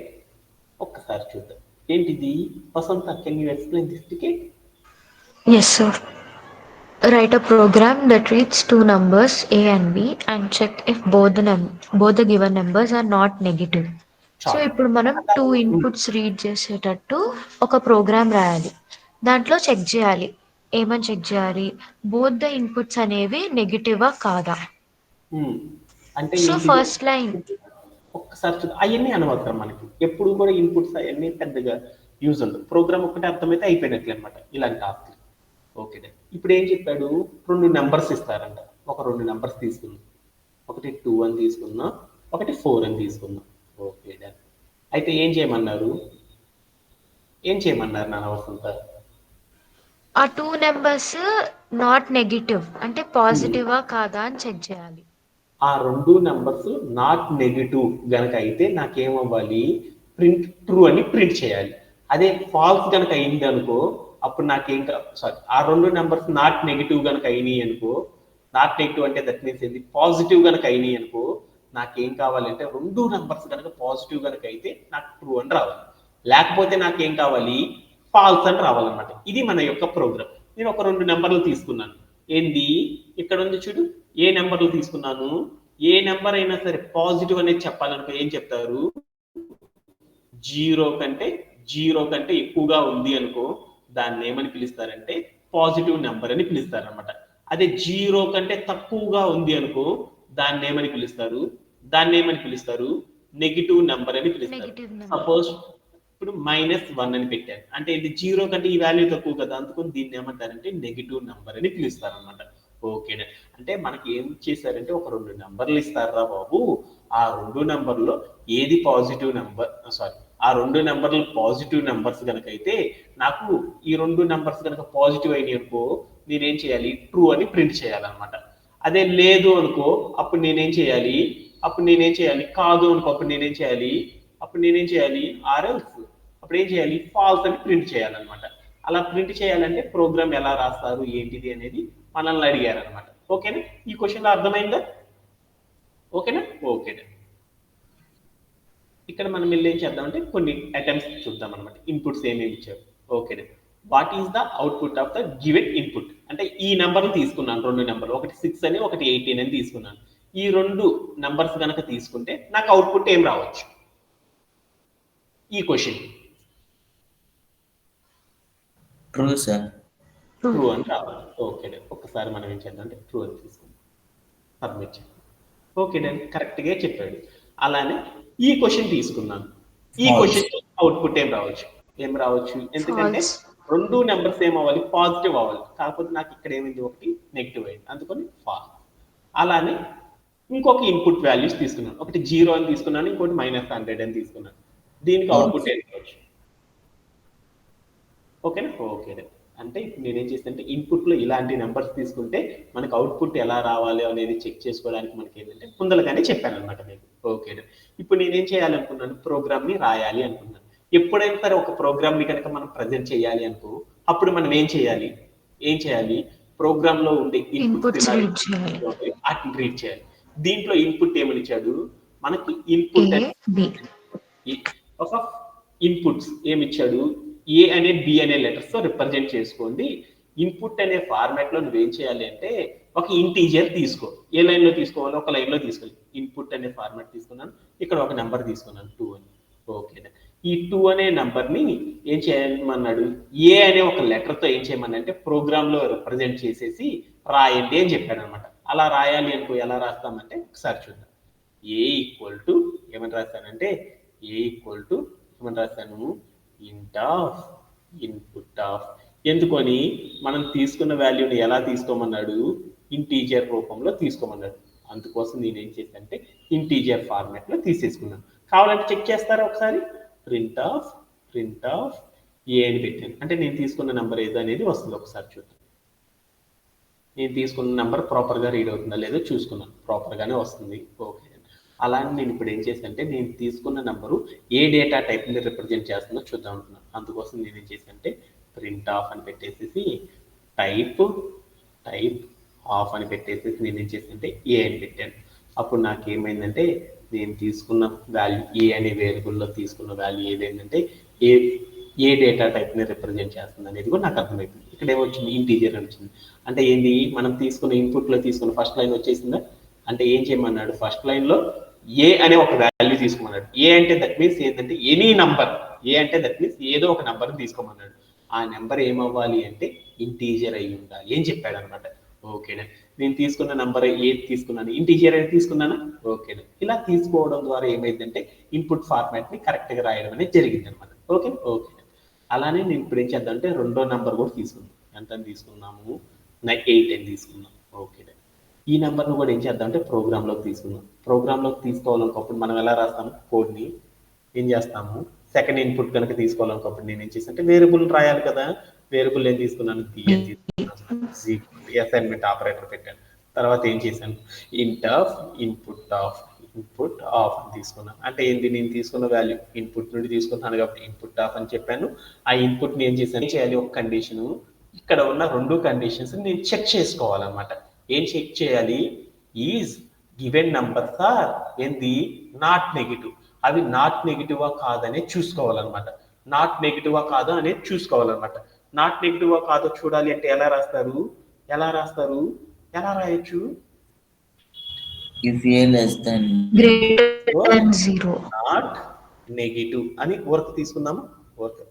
A: ఒక్కసారి చూద్దాం. ఏంటిది? Vasantha, can you explain this ticket?
B: Yes, sir. Write a program that reads two numbers A and B and check if both the given numbers are not negative. So ఇప్పుడు మనం 2 ఇన్పుట్స్ రీడ్ చేసేటట్టు ఒక ప్రోగ్రామ్ రాయాలి. దాంట్లో check చేయాలి. ఏమని check చేయాలి? Both the inputs అనేవి నెగిటివా కాదా?
A: అంటే
B: సో ఫస్ట్ లైన్
A: ఒక్కసారి చూద్దాం. అవన్నీ అనవసరం మనకి. ఎప్పుడు కూడా ఇన్పుట్స్ అవన్నీ పెద్దగా యూజ్ ఉండదు. ప్రోగ్రామ్ ఒకటి అర్థమైతే అయిపోయినట్లు అనమాట ఇలాంటి టాస్క్. ఓకే. ఇప్పుడు ఏం చెప్పాడు? 2 నెంబర్స్ ఇస్తారంట. ఒక 2 నెంబర్స్ తీసుకుందాం. ఒకటి 2 అని తీసుకుందాం, ఒకటి 4 అని తీసుకుందాం. ఓకే. అయితే ఏం చేయమన్నారు నాన్న వసంత?
B: ఆ 2 నెంబర్స్ నాట్ నెగిటివ్ అంటే పాజిటివా కాదా అని చెక్ చేయాలి.
A: ఆ 2 నెంబర్స్ నాట్ నెగిటివ్ గనక అయితే నాకేమవ్వాలి? ప్రింట్ ట్రూ అని ప్రింట్ చేయాలి. అదే ఫాల్స్ గనక అయింది అనుకో అప్పుడు నాకేం ఆ 2 నెంబర్స్ నాట్ నెగిటివ్ గనక అయినాయి అనుకో, నాట్ నెగిటివ్ అంటే దట్ మీన్స్ ఏంది? పాజిటివ్ గనక అయినాయి అనుకో నాకేం కావాలంటే 2 నెంబర్స్ కనుక పాజిటివ్ కనుక అయితే నాకు ట్రూ అని రావాలి. లేకపోతే నాకేం కావాలి? ఫాల్స్ అని రావాలన్నమాట. ఇది మన యొక్క ప్రోగ్రామ్. నేను ఒక 2 నెంబర్లు తీసుకున్నాను. ఏంది? ఇక్కడ ఉంది చూడు. ఏ నెంబర్లు తీసుకున్నాను? ఏ నెంబర్ అయినా సరే పాజిటివ్ అనేది చెప్పాలనుకో ఏం చెప్తారు? 0 కంటే ఎక్కువగా ఉంది అనుకో దాన్ని ఏమని పిలుస్తారంటే పాజిటివ్ నెంబర్ అని పిలుస్తారు అనమాట. అదే 0 కంటే తక్కువగా ఉంది అనుకో దాన్ని ఏమని పిలుస్తారు? నెగిటివ్ నెంబర్ అని పిలుస్తారు. సపోజ్ ఇప్పుడు -1 అని పెట్టాను అంటే ఇది 0 కంటే ఈ వాల్యూ తక్కువ కదా, అందుకని దీన్ని ఏమంటారంటే నెగిటివ్ నెంబర్ అని పిలుస్తారు అనమాట. ఓకేనా? అంటే మనకి ఏం చేశారంటే ఒక 2 నెంబర్లు ఇస్తారా బాబు, ఆ 2 నెంబర్లో ఏది పాజిటివ్ నెంబర్, ఆ 2 నెంబర్లు పాజిటివ్ నెంబర్స్ కనుక అయితే నాకు ఈ 2 నెంబర్స్ కనుక పాజిటివ్ అయినాయి అనుకో నేనేం చేయాలి? ట్రూ అని ప్రింట్ చేయాలన్నమాట. అదే లేదు అనుకో అప్పుడు నేనేం చేయాలి? కాదు అనుకో అప్పుడు నేనేం చేయాలి? ఆర్ఎల్స్ అప్పుడు ఏం చేయాలి? ఫాల్స్ అని ప్రింట్ చేయాలన్నమాట. అలా ప్రింట్ చేయాలంటే ప్రోగ్రామ్ ఎలా రాస్తారు ఏంటిది అనేది మనల్ని అడిగారు అనమాట. ఓకేనా? ఈ క్వశ్చన్ లో అర్థమైందా? ఓకేనా? ఓకేనా? ఇక్కడ మనం వెళ్ళి ఏం చేద్దామంటే కొన్ని అటెంప్ట్స్ చూద్దాం అనమాట. ఇన్పుట్స్ ఏమేమి ఇచ్చారు. ఓకేనా? What is the output of the given input? అంటే ఈ నెంబర్లు తీసుకున్నాను, 2 నెంబర్లు, ఒకటి 6 అని ఒకటి 18 అని తీసుకున్నాను. ఈ 2 నెంబర్స్ కనుక తీసుకుంటే నాకు అవుట్పుట్ ఏం రావచ్చు ఈ క్వశ్చన్?
C: True sir.
A: ట్రూ అని రావాలి. Okay done. ఒక్కసారి మనం ఏం చేద్దాం అంటే ట్రూ అని తీసుకుందాం, సబ్మిట్ చేద్దాం. ఓకే డన్, కరెక్ట్గా చెప్పాడు. అలానే ఈ క్వశ్చన్ తీసుకున్నాను. ఈ క్వశ్చన్ అవుట్పుట్ ఏం రావచ్చు, ఎందుకంటే
B: False.
A: రెండు నెంబర్స్ ఏం అవ్వాలి, పాజిటివ్ అవ్వాలి. కాకపోతే నాకు ఇక్కడ ఏమైంది, ఒకటి నెగిటివ్ అయింది, అందుకని ఫాల్స్. అలానే ఇంకొక ఇన్పుట్ వాల్యూస్ తీసుకున్నాను, ఒకటి 0 అని తీసుకున్నాను, ఇంకోటి -100 అని తీసుకున్నాను. దీనికి అవుట్పుట్ ఏం రావచ్చు? ఓకేనా? ఓకే. అంటే ఇప్పుడు నేనేం చేస్తానంటే ఇన్పుట్లో ఇలాంటి నెంబర్స్ తీసుకుంటే మనకు అవుట్పుట్ ఎలా రావాలి అనేది చెక్ చేసుకోవడానికి మనకి ఏంటంటే ముందలగానే చెప్పాను అనమాట మీకు. ఓకే. ఇప్పుడు నేనేం చేయాలనుకున్నాను, ప్రోగ్రామ్ని రాయాలి అనుకున్నాను. ఎప్పుడైనా సరే ఒక ప్రోగ్రామ్ని కనుక మనం ప్రజెంట్ చేయాలి అనుకో, అప్పుడు మనం ఏం చేయాలి, ప్రోగ్రామ్లో ఉండే
B: Inputs
A: ఇన్పుట్స్
B: read చేయాలి.
A: వాటిని రీడ్ చేయాలి. దీంట్లో ఇన్పుట్ ఏమని ఇచ్చాడు మనకి, ఇన్పుట్
B: A, B.
A: ఒక ఇన్పుట్స్ ఏమిచ్చాడు, ఏ అనే బి అనే లెటర్స్ తో రిప్రజెంట్ చేసుకోండి. ఇన్పుట్ అనే ఫార్మాట్ లో నువ్వేం చేయాలి అంటే ఒక ఇంటీజర్ తీసుకో. ఏ లైన్ లో తీసుకోవాలి, ఒక లైన్ లో తీసుకోవాలి. ఇన్పుట్ అనే ఫార్మాట్ తీసుకున్నాను, ఇక్కడ ఒక నెంబర్ తీసుకున్నాను 2 అని. ఓకే. ఈ 2 అనే నెంబర్ ని ఏం చేయమన్నాడు, ఏ అనే ఒక లెటర్ తో ఏం చేయమనంటే ప్రోగ్రామ్ లో రిప్రజెంట్ చేసేసి రాయండి అని చెప్పాడు అనమాట. అలా రాయాలి అనుకో, ఎలా రాస్తామంటే ఒకసారి చూద్దాం. ఏ ఈక్వల్ టు ఏమని రాస్తానంటే, ఏ ఈక్వల్ టు ఏమని రాస్తాను, ఇంట్ ఆఫ్ ఇన్పుట్ ఆఫ్. ఎందుకని మనం తీసుకున్న వాల్యూని ఎలా తీసుకోమన్నాడు, ఇంటీజర్ రూపంలో తీసుకోమన్నాడు. అందుకోసం నేనేం చేశానంటే ఇంటీజర్ ఫార్మాట్ లో తీసేసుకున్నాను. కావాలంటే చెక్ చేస్తారా ఒకసారి, ప్రింట్ ఆఫ్ ఏ అని పెట్టాను. అంటే నేను తీసుకున్న నెంబర్ ఏదో అనేది వస్తుంది, ఒకసారి చూద్దాం. నేను తీసుకున్న నెంబర్ ప్రాపర్గా రీడ్ అవుతుందా లేదో చూసుకున్నాను, ప్రాపర్గానే వస్తుంది. ఓకే. అలానే నేను ఇప్పుడు ఏం చేశానంటే నేను తీసుకున్న నెంబరు ఏ డేటా టైప్ని రిప్రజెంట్ చేస్తుందో చూద్దాం అనుకున్నాను. అందుకోసం నేను ఏం చేశానంటే ప్రింట్ ఆఫ్ అని పెట్టేసేసి టైప్ ఆఫ్ అని పెట్టేసేసి నేను ఏం చేశానంటే ఏ అని పెట్టాను. అప్పుడు నాకు ఏమైందంటే నేను తీసుకున్న వాల్యూ, ఏ అనే వేరియబుల్లో తీసుకున్న వాల్యూ ఏదైందంటే ఏ డేటా టైప్ని రిప్రజెంట్ చేస్తుంది అనేది కూడా నాకు అర్థమైపోయింది. ఇక్కడ ఏమొచ్చింది, ఇంటీజర్ అని వచ్చింది. అంటే ఏంది, మనం తీసుకున్న ఇన్పుట్లో తీసుకున్న ఫస్ట్ లైన్ వచ్చేసిందా. అంటే ఏం చేయమన్నాడు, ఫస్ట్ లైన్లో ఏ అనే ఒక వాల్యూ తీసుకోమన్నాడు. ఏ అంటే దట్ మీన్స్ ఏంటంటే ఎనీ నంబర్, ఏ అంటే దట్ మీన్స్ ఏదో ఒక నంబర్ తీసుకోమన్నాడు. ఆ నెంబర్ ఏమవ్వాలి అంటే ఇంటీజర్ అయి ఉండాలి అని చెప్పాడు అనమాట. ఓకేనా, నేను తీసుకున్న నంబర్ ఏది తీసుకున్నాను, ఇంటీజర్ అనేది తీసుకున్నానా. ఓకేనా, ఇలా తీసుకోవడం ద్వారా ఏమైందంటే ఇన్పుట్ ఫార్మాట్ ని కరెక్ట్ గా రాయడం అనేది జరిగింది అనమాట. ఓకే. అలానే నేను ఇప్పుడు ఏం చేద్దాం అంటే రెండో నంబర్ కూడా తీసుకుందాం. ఎంత తీసుకున్నాము, 8 అని తీసుకున్నాం. ఓకే. ఈ నెంబర్ను కూడా ఏం చేద్దాం అంటే ప్రోగ్రాంలోకి తీసుకుందాం. ప్రోగ్రాంలోకి తీసుకోవాలనుకోప్పుడు మనం ఎలా రాస్తాము, కోడ్ని ఏం చేస్తాము, సెకండ్ ఇన్పుట్ కనుక తీసుకోవాలనుకోప్పుడు నేను ఏం చేస్తాను అంటే వేరియబుల్ రాయాలి కదా. వేరియబుల్ ఏం తీసుకున్నాను, బి అని తీసుకున్నాను. అసైన్మెంట్ ఆపరేటర్ పెట్టాను. తర్వాత ఏం చేశాను, ఇంట్ ఆఫ్ ఇన్పుట్ ఆఫ్ అని తీసుకున్నాను. అంటే ఏంటి, నేను తీసుకున్న వాల్యూ ఇన్పుట్ నుండి తీసుకున్నాను కాబట్టి ఇన్పుట్ ఆఫ్ అని చెప్పాను. ఆ ఇన్పుట్ని ఏం చేశాను చేయాలి, ఒక కండిషను, ఇక్కడ ఉన్న రెండు కండిషన్స్ నేను చెక్ చేసుకోవాలన్నమాట. ఏం చెక్ చేయాలి, ఈజ్ గివెన్ నంబర్స్ ఆర్ ఏంది, నాట్ నెగిటివ్. అవి నాట్ నెగిటివా కాదనే చూసుకోవాలన్నమాట. నాట్ నెగిటివా కాదా అనేది చూసుకోవాలన్నమాట. నాట్ నెగిటివా కాదో చూడాలి అంటే ఎలా రాయొచ్చు,
C: if A less than
B: Greater than 0.
A: Not negative అని వర్క్ తీసుకుందాము. వర్క్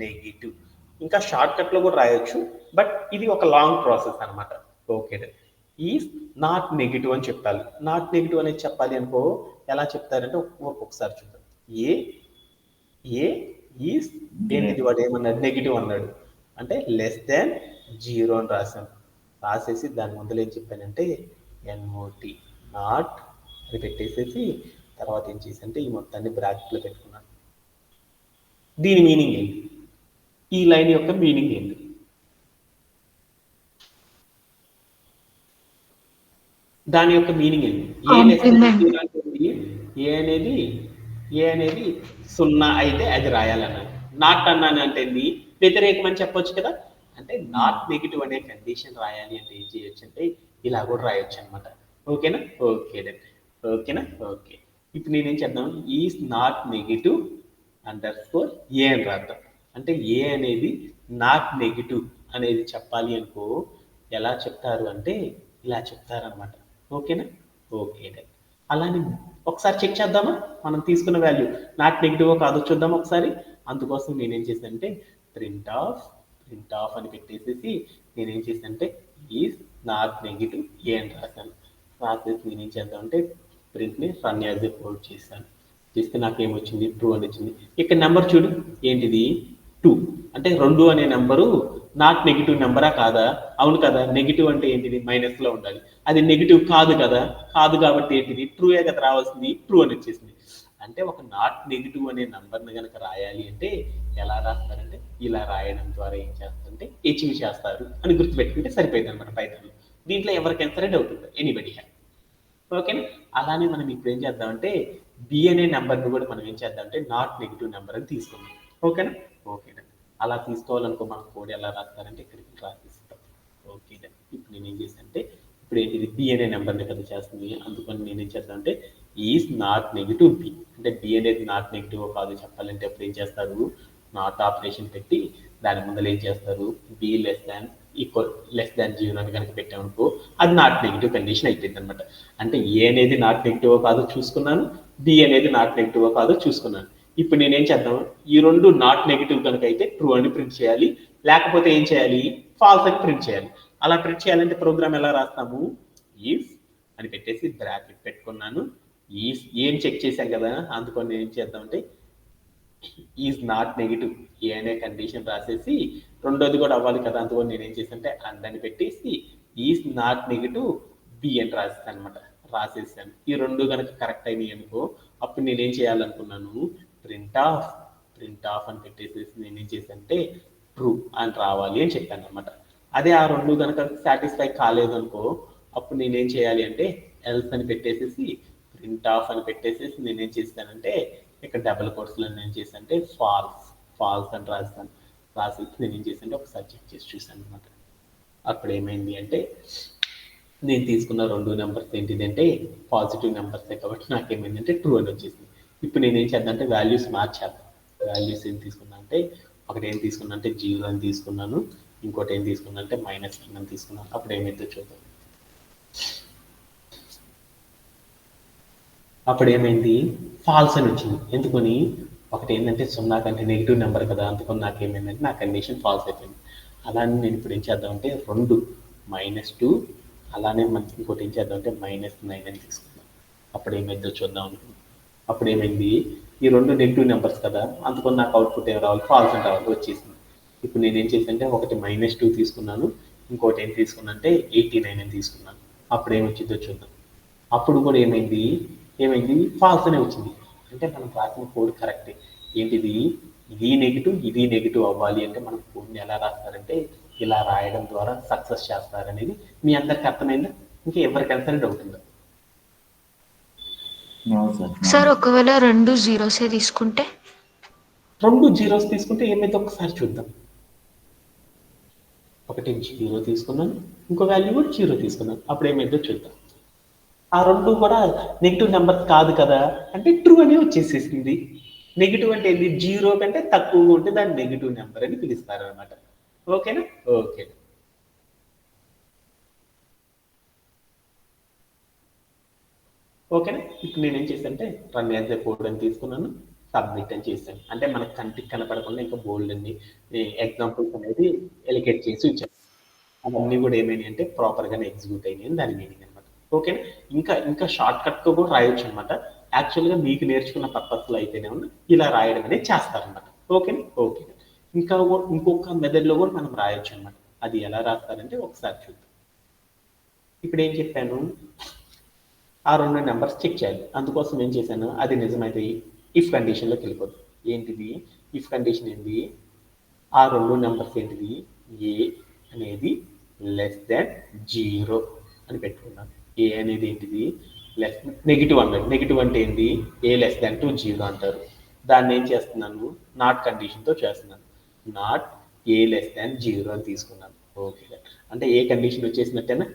A: నెగిటివ్ ఇంకా షార్ట్ కట్ లో కూడా రాయొచ్చు, బట్ ఇది ఒక లాంగ్ ప్రాసెస్ అనమాట. ఓకే, ఈజ్ నాట్ నెగిటివ్ అని చెప్పాలి. నాట్ నెగిటివ్ అనేది చెప్పాలి అనుకో ఎలా చెప్తారంటే ఒకసారి చూద్దాం. ఏ ఈజ్ ఏంటిది, వాడు ఏమన్నాడు, నెగిటివ్ అన్నాడు. అంటే లెస్ దాన్ 0 అని రాశాను. రాసేసి దాని ముందర ఏం చెప్పానంటే ఎన్ఓటి నాట్ అని పెట్టేసేసి తర్వాత ఏం చేశానంటే ఈ మొత్తాన్ని బ్రాకెట్లో పెట్టుకున్నాను. దీని మీనింగ్ ఏంటి, ఈ లైన్ యొక్క మీనింగ్ ఏంటి, దాని యొక్క మీనింగ్ ఏంటి, ఏ అనేది 0 అయితే అది రాయాలన్నాను. నాట్ అన్నాను అంటే వ్యతిరేకం అని చెప్పొచ్చు కదా. అంటే నాట్ నెగిటివ్ అనే కండిషన్ రాయాలి అంటే ఏం చేయొచ్చు అంటే ఇలా కూడా రాయొచ్చు అనమాట. ఓకేనా. ఓకే. ఇప్పుడు నేనేం చేద్దాం, ఈజ్ నాట్ నెగిటివ్ అండర్స్కోర్ ఏ అని రాద్దాం. అంటే ఏ అనేది నాట్ నెగిటివ్ అనేది చెప్పాలి అనుకో ఎలా చెప్తారు అంటే ఇలా చెప్తారనమాట. ఓకేనా. అలానే ఒకసారి చెక్ చేద్దామా, మనం తీసుకున్న వాల్యూ నాట్ నెగిటివ్ కాదో చూద్దాం ఒకసారి. అందుకోసం నేనేం చేశానంటే ప్రింట్ ప్రింట్ ఆఫ్ అని పెట్టేసేసి నేనేం చేశానంటే ఈజ్ నాట్ నెగిటివ్ ఏ అని రాశాను. రాసేసి నేనేం చేద్దామంటే ప్రింట్ని రన్ యాజ్ ఏ కోడ్ చేశాను. చేస్తే నాకేమొచ్చింది ట్రూ అని వచ్చింది. ఇక్కడ నెంబర్ చూడు ఏంటిది 2 అంటే 2 అనే నెంబరు నాట్ నెగిటివ్ నెంబరా కాదా? అవును కదా. నెగిటివ్ అంటే ఏంటిది మైనస్ లో ఉండాలి. అది నెగిటివ్ కాదు కదా. కాదు కాబట్టి ఏంటిది ట్రూయే కదా రావాల్సింది. ట్రూ అని వచ్చేసింది. అంటే ఒక నాట్ నెగిటివ్ అనే నంబర్ని కనుక రాయాలి అంటే ఎలా రాస్తారంటే ఇలా రాయడం ద్వారా ఏం చేస్తారంటే అచీవ్ చేస్తారు అని గుర్తుపెట్టుకుంటే సరిపోయింది అనమాట పైథాన్లో. దీంట్లో ఎవరికైనా సరే డౌట్ ఉంటుంది, ఎనీబడి హ్యావ్. ఓకేనా. అలానే మనం ఇప్పుడు ఏం చేద్దామంటే బి అనే నెంబర్ని కూడా మనం ఏం చేద్దామంటే నాట్ నెగిటివ్ నెంబర్ అని తీసుకుందాం. ఓకేనా. ఓకేనా. అలా తీసుకోవాలనుకో మనం కోడ్ ఎలా రాస్తారంటే ఇక్కడికి రాసిస్తాం. ఓకేనా. ఇప్పుడు నేను ఏం చేశానంటే ఇప్పుడు ఏంటిది బి అనే నెంబర్ని కదా చేస్తుంది. అందుకని నేను ఏం చేద్దామంటే ఈజ్ నాట్ నెగిటివ్ బి అంటే బి అనేది నాట్ నెగిటివ్ కాదు చెప్పాలంటే అప్పుడు ఏం చేస్తారు నాట్ ఆపరేషన్ పెట్టి దాని ముందర ఏం చేస్తారు బి లెస్ దాన్ 0 అని కనుక పెట్టామనుకో అది నాట్ నెగిటివ్ కండిషన్ అయిపోయింది అనమాట. అంటే ఏ అనేది నాట్ నెగిటివ్ కాదో చూసుకున్నాను, బి అనేది నాట్ నెగిటివ్ కాదో చూసుకున్నాను. ఇప్పుడు నేనేం చేద్దాం ఈ రెండు నాట్ నెగిటివ్ కనుక అయితే ట్రూ అని ప్రింట్ చేయాలి, లేకపోతే ఏం చేయాలి ఫాల్స్ అని ప్రింట్ చేయాలి. అలా ప్రింట్ చేయాలంటే ప్రోగ్రామ్ ఎలా రాస్తాము ఈఫ్ అని పెట్టేసి బ్రాకెట్ పెట్టుకున్నాను. ఈఫ్ ఏం చెక్ చేశాం కదా అందుకని ఏం చేద్దామంటే ఈజ్ నాట్ నెగిటివ్ ఏ అనే కండిషన్ రాసేసి రెండోది కూడా అవ్వాలి కదా అందుకని నేను ఏం చేశానంటే అండ్ అని పెట్టేసి ఈజ్ నాట్ నెగిటివ్ బి అని రాసేసాను అనమాట. రాసేసాను. ఈ రెండు కనుక కరెక్ట్ అయినాయి అనుకో అప్పుడు నేనేం చేయాలనుకున్నాను ప్రింట్ ఆఫ్ అని పెట్టేసేసి నేనేం చేశానంటే ట్రూ అని రావాలి అని చెప్పాను అనమాట. అదే ఆ రెండు కనుక సాటిస్ఫై కాలేదు అనుకో అప్పుడు నేనేం చేయాలి అంటే ఎల్స్ అని పెట్టేసేసి ప్రింట్ ఆఫ్ అని పెట్టేసేసి నేనేం చేస్తానంటే ఇక్కడ డబుల్ కోట్స్లో నేను చేశానంటే ఫాల్స్ అని రాస్తాను. రాసేసి నేను ఏం చేశానంటే ఒకసారి చెక్ చేసి చూశాను అనమాట. అప్పుడు ఏమైంది అంటే నేను తీసుకున్న రెండు నెంబర్స్ ఏంటిదంటే పాజిటివ్ నెంబర్సే కాబట్టి నాకేమైందంటే ట్రూ అని వచ్చేసింది. ఇప్పుడు నేను ఏం చేద్దాం అంటే వాల్యూస్ మార్చేద్దాం. వాల్యూస్ ఏం తీసుకున్నా అంటే ఒకటి ఏం తీసుకున్నా అంటే 0 అని తీసుకున్నాను, ఇంకోటి ఏం తీసుకున్నా అంటే -1 అని తీసుకున్నాను. అప్పుడు ఏమైతే చూద్దాం. అప్పుడు ఏమైంది ఫాల్స్ అని వచ్చింది. ఎందుకని ఒకటి ఏంటంటే 0 కంటే నెగిటివ్ నెంబర్ కదా అందుకని నాకేమైందంటే నా కండిషన్ ఫాల్స్ అయిపోయింది. అలానే నేను ఇప్పుడు ఏం చేద్దామంటే 2 -2 అలానే మనకి ఇంకోటి ఏం చేద్దామంటే -9 అని తీసుకుందాం. అప్పుడు ఏమైందో చూద్దాం అనుకున్నాం. అప్పుడు ఏమైంది ఈ రెండు నెగిటివ్ నెంబర్స్ కదా అందుకని నాకు అవుట్పుట్ ఏం రావాలి ఫాల్స్ అని రావాలి వచ్చేసింది. ఇప్పుడు నేను ఏం చేశానంటే ఒకటి -2 తీసుకున్నాను, ఇంకోటి ఏం తీసుకున్నా అంటే 89 అని తీసుకున్నాను. అప్పుడు ఏమొచ్చిందో చూద్దాం. అప్పుడు కూడా ఏమైంది ఫాల్స్ అనే వచ్చింది. అంటే మనం రాసిన కోడ్ కరెక్టే. ఏంటిది ఇది నెగిటివ్ అవ్వాలి అంటే మనం కోడ్ని ఎలా రాస్తారంటే ఇలా రాయడం ద్వారా సక్సెస్ చేస్తారనేది మీ అందరికి అర్థమైందా? ఇంకా ఎవరికైనా డౌట్ ఉందా?
B: సార్ ఒకవేళ 2 జీరోసే తీసుకుంటే
A: 2 జీరోస్ తీసుకుంటే ఏమైతే ఒకసారి చూద్దాం. ఒకటి 0 తీసుకున్నాను, ఇంకో వాల్యూ కూడా 0 తీసుకున్నాను. అప్పుడు ఏమైందో చూద్దాం. ఆ రెండు కూడా నెగిటివ్ నెంబర్స్ కాదు కదా అంటే ట్రూ అని వచ్చేసేసింది. నెగిటివ్ అంటే ఏంటి 0 కంటే తక్కువగా ఉంటే దాన్ని నెగిటివ్ నెంబర్ అని పిలుస్తారు అనమాట. ఓకేనా. ఓకే. ఓకేనా. ఇప్పుడు నేను ఏం చేశానంటే రన్ యాజ్ ఏ కోడ్ అని తీసుకున్నాను, సబ్మిట్ అని చేశాను. అంటే మనకు కంటికి కనపడకుండా ఇంకా బోల్డ్ అన్ని ఎగ్జాంపుల్స్ అనేది ఎలికేట్ చేసి ఉంచాను. అవన్నీ కూడా ఏమైనాయి అంటే ప్రాపర్గానే ఎగ్జిక్యూట్ అయినాయి దాని మీనింగ్ అనమాట. ఓకేనా. ఇంకా షార్ట్ కట్తో కూడా రాయొచ్చు అనమాట. యాక్చువల్గా మీకు నేర్చుకున్న పర్పస్లో అయితేనే ఇలా రాయడం అనేది చేస్తారనమాట. ఓకేనా. ఓకే. ఇంకొక మెథడ్లో కూడా మనం రాయొచ్చు అనమాట. అది ఎలా రాస్తారంటే ఒకసారి చూద్దాం. ఇప్పుడు ఏం చెప్పాను ఆ రెండు నెంబర్స్ చెక్ చేయాలి. అందుకోసం ఏం చేశాను అది నిజమైతే ఇఫ్ కండిషన్లోకి వెళ్ళిపోతుంది. ఏంటిది ఇఫ్ కండిషన్ ఏంటి ఆ రెండు నెంబర్స్ ఏంటిది ఏ అనేది <0 అని పెట్టుకున్నాను. ఏ అనేది ఏంటిది నెగిటివ్ అన్నాడు. నెగిటివ్ అంటే ఏంటి ఏ <2 0 అంటారు. దాన్ని ఏం చేస్తున్నాను నాట్ కండిషన్తో చేస్తున్నాను. నాట్ ఏ <0 అని తీసుకున్నాను. ఓకే. అంటే ఏ కండిషన్ వచ్చేసినట్టేనా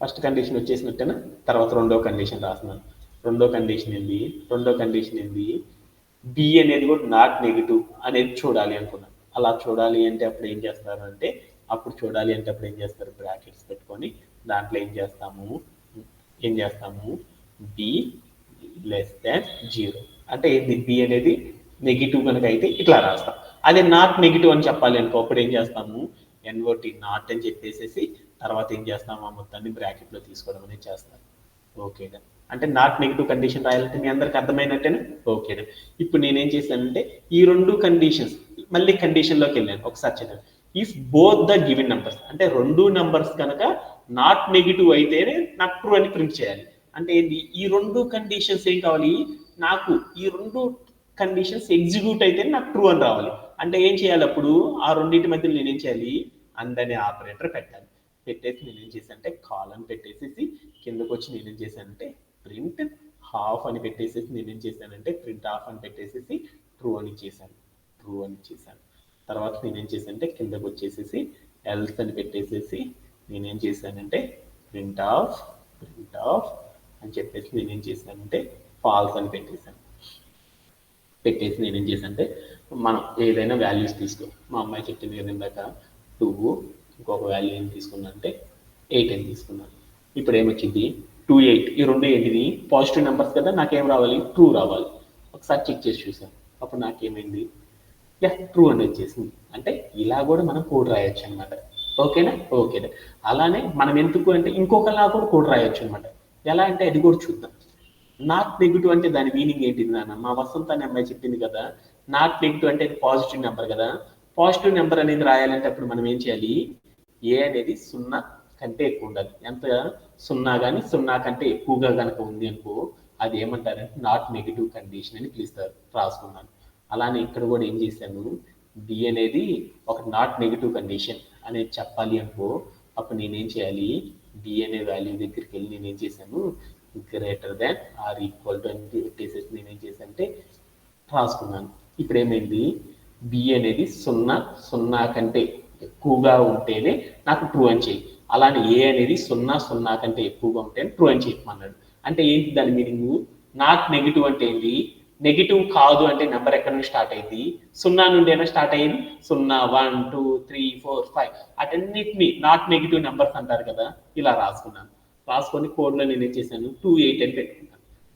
A: ఫస్ట్ కండిషన్ వచ్చేసినట్టేనా తర్వాత రెండో కండిషన్ రాస్తున్నాను. రెండో కండిషన్ ఏంది బి అనేది కూడా నాట్ నెగిటివ్ అనేది చూడాలి అనుకున్నాను. అలా చూడాలి అంటే అప్పుడు ఏం చేస్తారు బ్రాకెట్స్ పెట్టుకొని దాంట్లో ఏం చేస్తాము బి <0 అంటే ఏంటి బి అనేది నెగిటివ్ కనుక అయితే ఇట్లా రాస్తాం. అదే నాట్ నెగిటివ్ అని చెప్పాలి అనుకో అప్పుడు ఏం చేస్తాము ఎన్ఓటి నాట్ అని చెప్పేసేసి తర్వాత ఏం చేస్తాము ఆ మొత్తాన్ని బ్రాకెట్లో తీసుకోవడం అనేది చేస్తాం. ఓకేనా, అంటే నాట్ నెగిటివ్ కండిషన్ రాయాలంటే మీ అందరికి అర్థమైనట్టేనా? ఓకేనా, ఇప్పుడు నేనేం చేశానంటే ఈ రెండు కండిషన్స్ మళ్ళీ కండిషన్లోకి వెళ్ళాను ఒకసారి చదివాను. If both the given numbers అంటే రెండు నెంబర్స్ కనుక నాట్ నెగిటివ్ అయితేనే నాకు ట్రూ అని ప్రింట్ చేయాలి. అంటే ఏంటి, ఈ రెండు కండిషన్స్ ఏం కావాలి నాకు, ఈ రెండు కండిషన్స్ ఎగ్జిక్యూట్ అయితే నాకు ట్రూ అని రావాలి. అంటే ఏం చేయాలి అప్పుడు ఆ రెండింటి మధ్యలో నేనేం చేయాలి అండ్ అనే ఆపరేటర్ పెట్టాలి. పెట్టేసి నేనేం చేశానంటే కాలన్ పెట్టేసేసి కిందకు వచ్చి నేనేం చేశానంటే ప్రింట్ హాఫ్ అని పెట్టేసేసి నేనేం చేశానంటే ప్రింట్ హాఫ్ అని పెట్టేసేసి ట్రూ అని చేశాను. తర్వాత నేనేం చేశానంటే కిందకు వచ్చేసేసి ఎల్స్ అని పెట్టేసేసి నేనేం చేశానంటే ప్రింట్ ఆఫ్ అని చెప్పేసి నేనేం చేశానంటే ఫాల్స్ అని పెట్టేసి నేనేం చేశానంటే మనం ఏదైనా వాల్యూస్ తీసుకో. మా అమ్మాయి చెప్పింది కదా ఇందాక 2, ఇంకొక వాల్యూ ఏం తీసుకున్నా అంటే 8 అని తీసుకున్నాను. ఇప్పుడు ఏమొచ్చింది 2, 8 ఈ రెండు ఏంటిది పాజిటివ్ నెంబర్స్ కదా, నాకేం రావాలి ట్రూ రావాలి. ఒకసారి చెక్ చేసి చూసాను, అప్పుడు నాకేమైంది ట్రూ అని వచ్చేసింది. అంటే ఇలా కూడా మనం కోడ్ రాయొచ్చు అనమాట. ఓకేనా. అలానే మనం ఎందుకు అంటే ఇంకొకలా కూడా కోడ్ రాయొచ్చు అనమాట. ఎలా అంటే అది కూడా చూద్దాం. నాట్ నెగిటివ్ అంటే దాని మీనింగ్ ఏంటిది నాన్న? మా వసంత అనే అమ్మాయి చెప్పింది కదా, నాట్ నెగిటివ్ అంటే పాజిటివ్ నెంబర్ కదా. పాజిటివ్ నెంబర్ అనేది రాయాలంటే అప్పుడు మనం ఏం చేయాలి, ఏ అనేది 0 కంటే ఎక్కువ ఉండాలి. ఎంత 0 కానీ 0 కంటే ఎక్కువగా కనుక ఉంది అనుకో అది ఏమంటారంటే నాట్ నెగిటివ్ కండిషన్ అని పిలుస్తారు. రాసుకున్నాను. అలానే ఇక్కడ కూడా ఏం చేశాను, డి అనేది ఒక నాట్ నెగిటివ్ కండిషన్ అనేది చెప్పాలి అనుకో అప్పుడు నేనేం చేయాలి, డి అనే వాల్యూ దగ్గరికి వెళ్ళి నేనేం చేశాను greater than or equal to అని పెట్టేసేసి నేనేం చేశానంటే రాసుకున్నాను. ఇప్పుడు ఏమైంది, బి అనేది 0 కంటే ఎక్కువగా ఉంటేనే నాకు ట్రూ అని చెయ్యి. అలానే ఏ అనేది 0 కంటే ఎక్కువగా ఉంటేనే ట్రూ అని చెప్పమన్నాడు. అంటే ఏంటి దాని మీనింగ్, నాట్ నెగిటివ్ అంటే ఏంటి, నెగిటివ్ కాదు అంటే నెంబర్ ఎక్కడి నుంచి స్టార్ట్ అయింది 0 నుండి అయినా స్టార్ట్ అయ్యింది. 0, 1, 2, 3, 4, 5 అటన్నిటిని నాట్ నెగిటివ్ నెంబర్స్ అంటారు కదా. ఇలా రాసుకొని కోడ్లో నేనేం చేశాను 2, 8 అని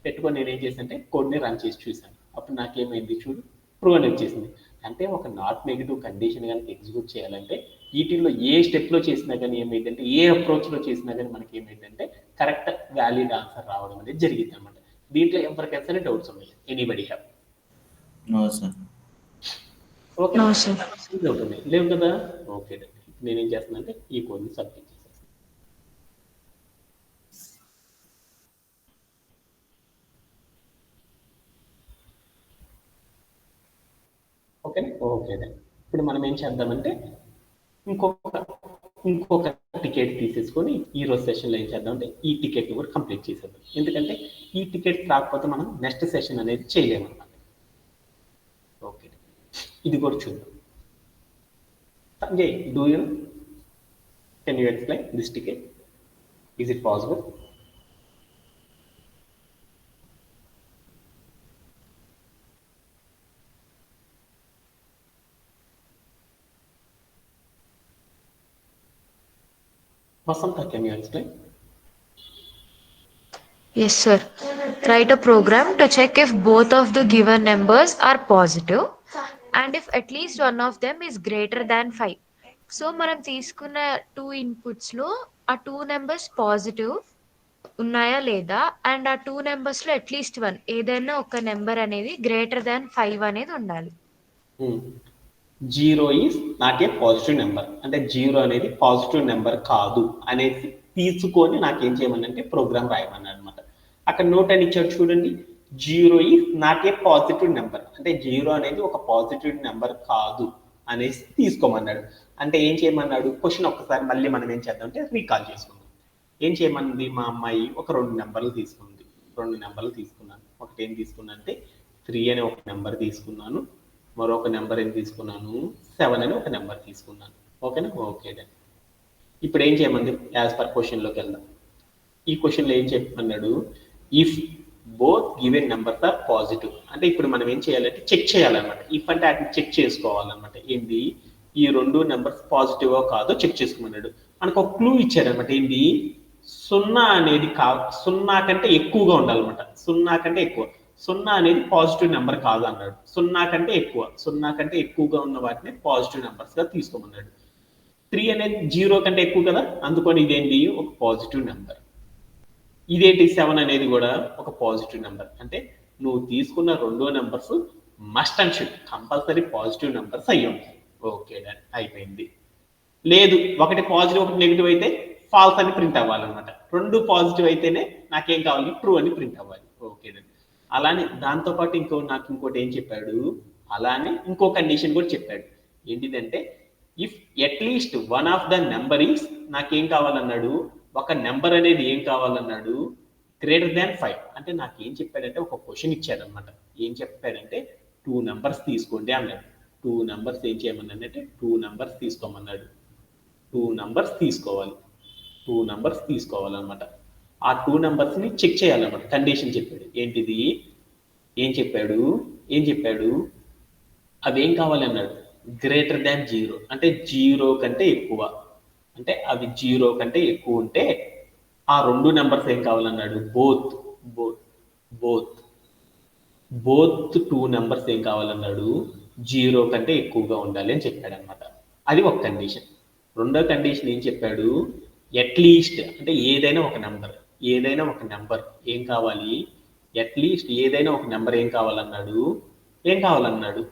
A: పెట్టుకొని నేనేం చేశానంటే కోడ్ని రన్ చేసి చూశాను. అప్పుడు నాకేమైంది చూడు ట్రూ అని వచ్చేసింది. అంటే ఒక నాట్ నెగిటివ్ కండిషన్ కనుక ఎగ్జిక్యూట్ చేయాలంటే వీటిల్లో ఏ స్టెప్లో చేసినా కానీ ఏమైందంటే ఏ అప్రోచ్లో చేసినా కానీ మనకి ఏమైందంటే కరెక్ట్ వ్యాలిడ్ ఆన్సర్ రావడం అనేది జరిగింది అనమాట. దీంట్లో ఎవరికైనా సరే డౌట్స్ ఉన్నాయి? Anybody have?
C: No sir.
A: Okay
B: No, sir.
A: Doubt ఉన్నాయి లేవు కదా. ఓకే, నేనేం చేస్తున్నా అంటే ఈ కోడ్ని సబ్మిట్ చేసేస్తాను. ఓకే ఇప్పుడు మనం ఏం చేద్దామంటే ఇంకొక టికెట్ తీసేసుకొని ఈ రోజు సెషన్లో ఏం చేద్దామంటే ఈ టికెట్ని కూడా కంప్లీట్ చేసేద్దాం. ఎందుకంటే ఈ టికెట్ రాకపోతే మనం నెక్స్ట్ సెషన్ అనేది చేయలేము అనమాట. ఓకే, ఇది కూడా చూద్దాం. Sanjay, can you explain this ticket? Is it possible? Vasanta, can you explain?
B: Yes, sir. Write a program to check if both of the given numbers are positive and if at least one of them is greater than 5. So మనం తీసుకున్న 2 inputs లో ఆ 2 numbers positive ఉన్నాయా లేదా and ఆ 2 numbers లో at least 1 ఏదైనా ఒక నెంబర్ అనేది గ్రేటర్ దాన్ 5 అనేది ఉండాలి.
A: 0 is not a positive number, అంటే 0 అనేది పాజిటివ్ నెంబర్ కాదు అనేసి తీసుకొని నాకేం చేయమనంటే ప్రోగ్రామ్ రాయమన్నాడు అనమాట. అక్కడ నోట్ అని ఇచ్చాడు చూడండి, 0 is not a positive number, అంటే 0 అనేది ఒక పాజిటివ్ నెంబర్ కాదు అనేసి తీసుకోమన్నాడు. అంటే ఏం చేయమన్నాడు, క్వశ్చన్ ఒక్కసారి మళ్ళీ మనం ఏం చేద్దాం అంటే రీకాల్ చేసుకుందాం. ఏం చేయమన్నది, మా అమ్మాయి ఒక 2 నెంబర్లు తీసుకుంది. 2 నెంబర్లు తీసుకున్నాను. ఒకటి ఏం తీసుకున్నా అంటే 3 అనే ఒక నెంబర్ తీసుకున్నాను, మరొక నెంబర్ ఏం తీసుకున్నాను 7 అని ఒక నెంబర్ తీసుకున్నాను. ఓకేనా. ఓకే, ఇప్పుడు ఏం చేయమంది, యాజ్ పర్ క్వశ్చన్లోకి వెళ్దాం. ఈ క్వశ్చన్లో ఏం చెప్పమన్నాడు, if both given numbers are positive, అంటే ఇప్పుడు మనం ఏం చేయాలంటే చెక్ చేయాలన్నమాట. ఇఫ్ అంటే వాటిని చెక్ చేసుకోవాలన్నమాట. ఏంటి, ఈ 2 నెంబర్స్ పాజిటివ్ కాదో చెక్ చేసుకోమన్నాడు. మనకు ఒక క్లూ ఇచ్చారనమాట. ఏంటి, 0 అనేది 0 కంటే ఎక్కువగా ఉండాలన్నమాట. 0 కంటే ఎక్కువ సున్నా అనేది పాజిటివ్ నెంబర్ కాదు అన్నాడు. సున్నా కంటే ఎక్కువగా ఉన్న వాటిని పాజిటివ్ నెంబర్స్ గా తీసుకోమన్నాడు. 3 అనేది 0 కంటే ఎక్కువ కదా, అందుకని ఇదేంటి ఒక పాజిటివ్ నెంబర్. ఇదేంటి 7 అనేది కూడా ఒక పాజిటివ్ నెంబర్. అంటే నువ్వు తీసుకున్న రెండో numbers must and should compulsory positive numbers అయ్యి ఉంటాయి. ఓకే డన్, అయిపోయింది. లేదు ఒకటి పాజిటివ్ ఒకటి నెగిటివ్ అయితే ఫాల్స్ అని ప్రింట్ అవ్వాలన్నమాట. రెండు పాజిటివ్ అయితేనే నాకేం కావాలి, ట్రూ అని ప్రింట్ అవ్వాలి. Okay done. అలానే దాంతోపాటు నాకు ఇంకోటి ఏం చెప్పాడు, అలానే ఇంకో కండిషన్ కూడా చెప్పాడు. ఏంటిదంటే if at least one of the number is, నాకేం కావాలన్నాడు, ఒక నెంబర్ అనేది ఏం కావాలన్నాడు, గ్రేటర్ దాన్ 5. అంటే నాకేం చెప్పాడంటే ఒక క్వశ్చన్ ఇచ్చాడనమాట. ఏం చెప్పాడంటే 2 నెంబర్స్ తీసుకోండి అన్నాడు. 2 నెంబర్స్ ఏం చేయమన్నాడంటే 2 నెంబర్స్ తీసుకోమన్నాడు. 2 నెంబర్స్ తీసుకోవాలి, 2 నెంబర్స్ తీసుకోవాలన్నమాట. ఆ 2 నెంబర్స్ ని చెక్ చేయాలన్నమాట. కండిషన్ చెప్పాడు. ఏంటిది, ఏం చెప్పాడు అవేం కావాలి అన్నాడు, గ్రేటర్ దాన్ 0. అంటే 0 కంటే ఎక్కువ. అంటే అవి 0 కంటే ఎక్కువ ఉంటే ఆ రెండు నెంబర్స్ ఏం కావాలన్నాడు, బోత్ 2 నెంబర్స్ ఏం కావాలన్నాడు, 0 కంటే ఎక్కువగా ఉండాలి అని చెప్పాడు అనమాట. అది ఒక కండిషన్. రెండో కండిషన్ ఏం చెప్పాడు, అట్లీస్ట్ అంటే ఏదైనా ఒక నెంబర్ ఏం కావాలి, అట్లీస్ట్ ఏదైనా ఒక నెంబర్ ఏం కావాలన్నాడు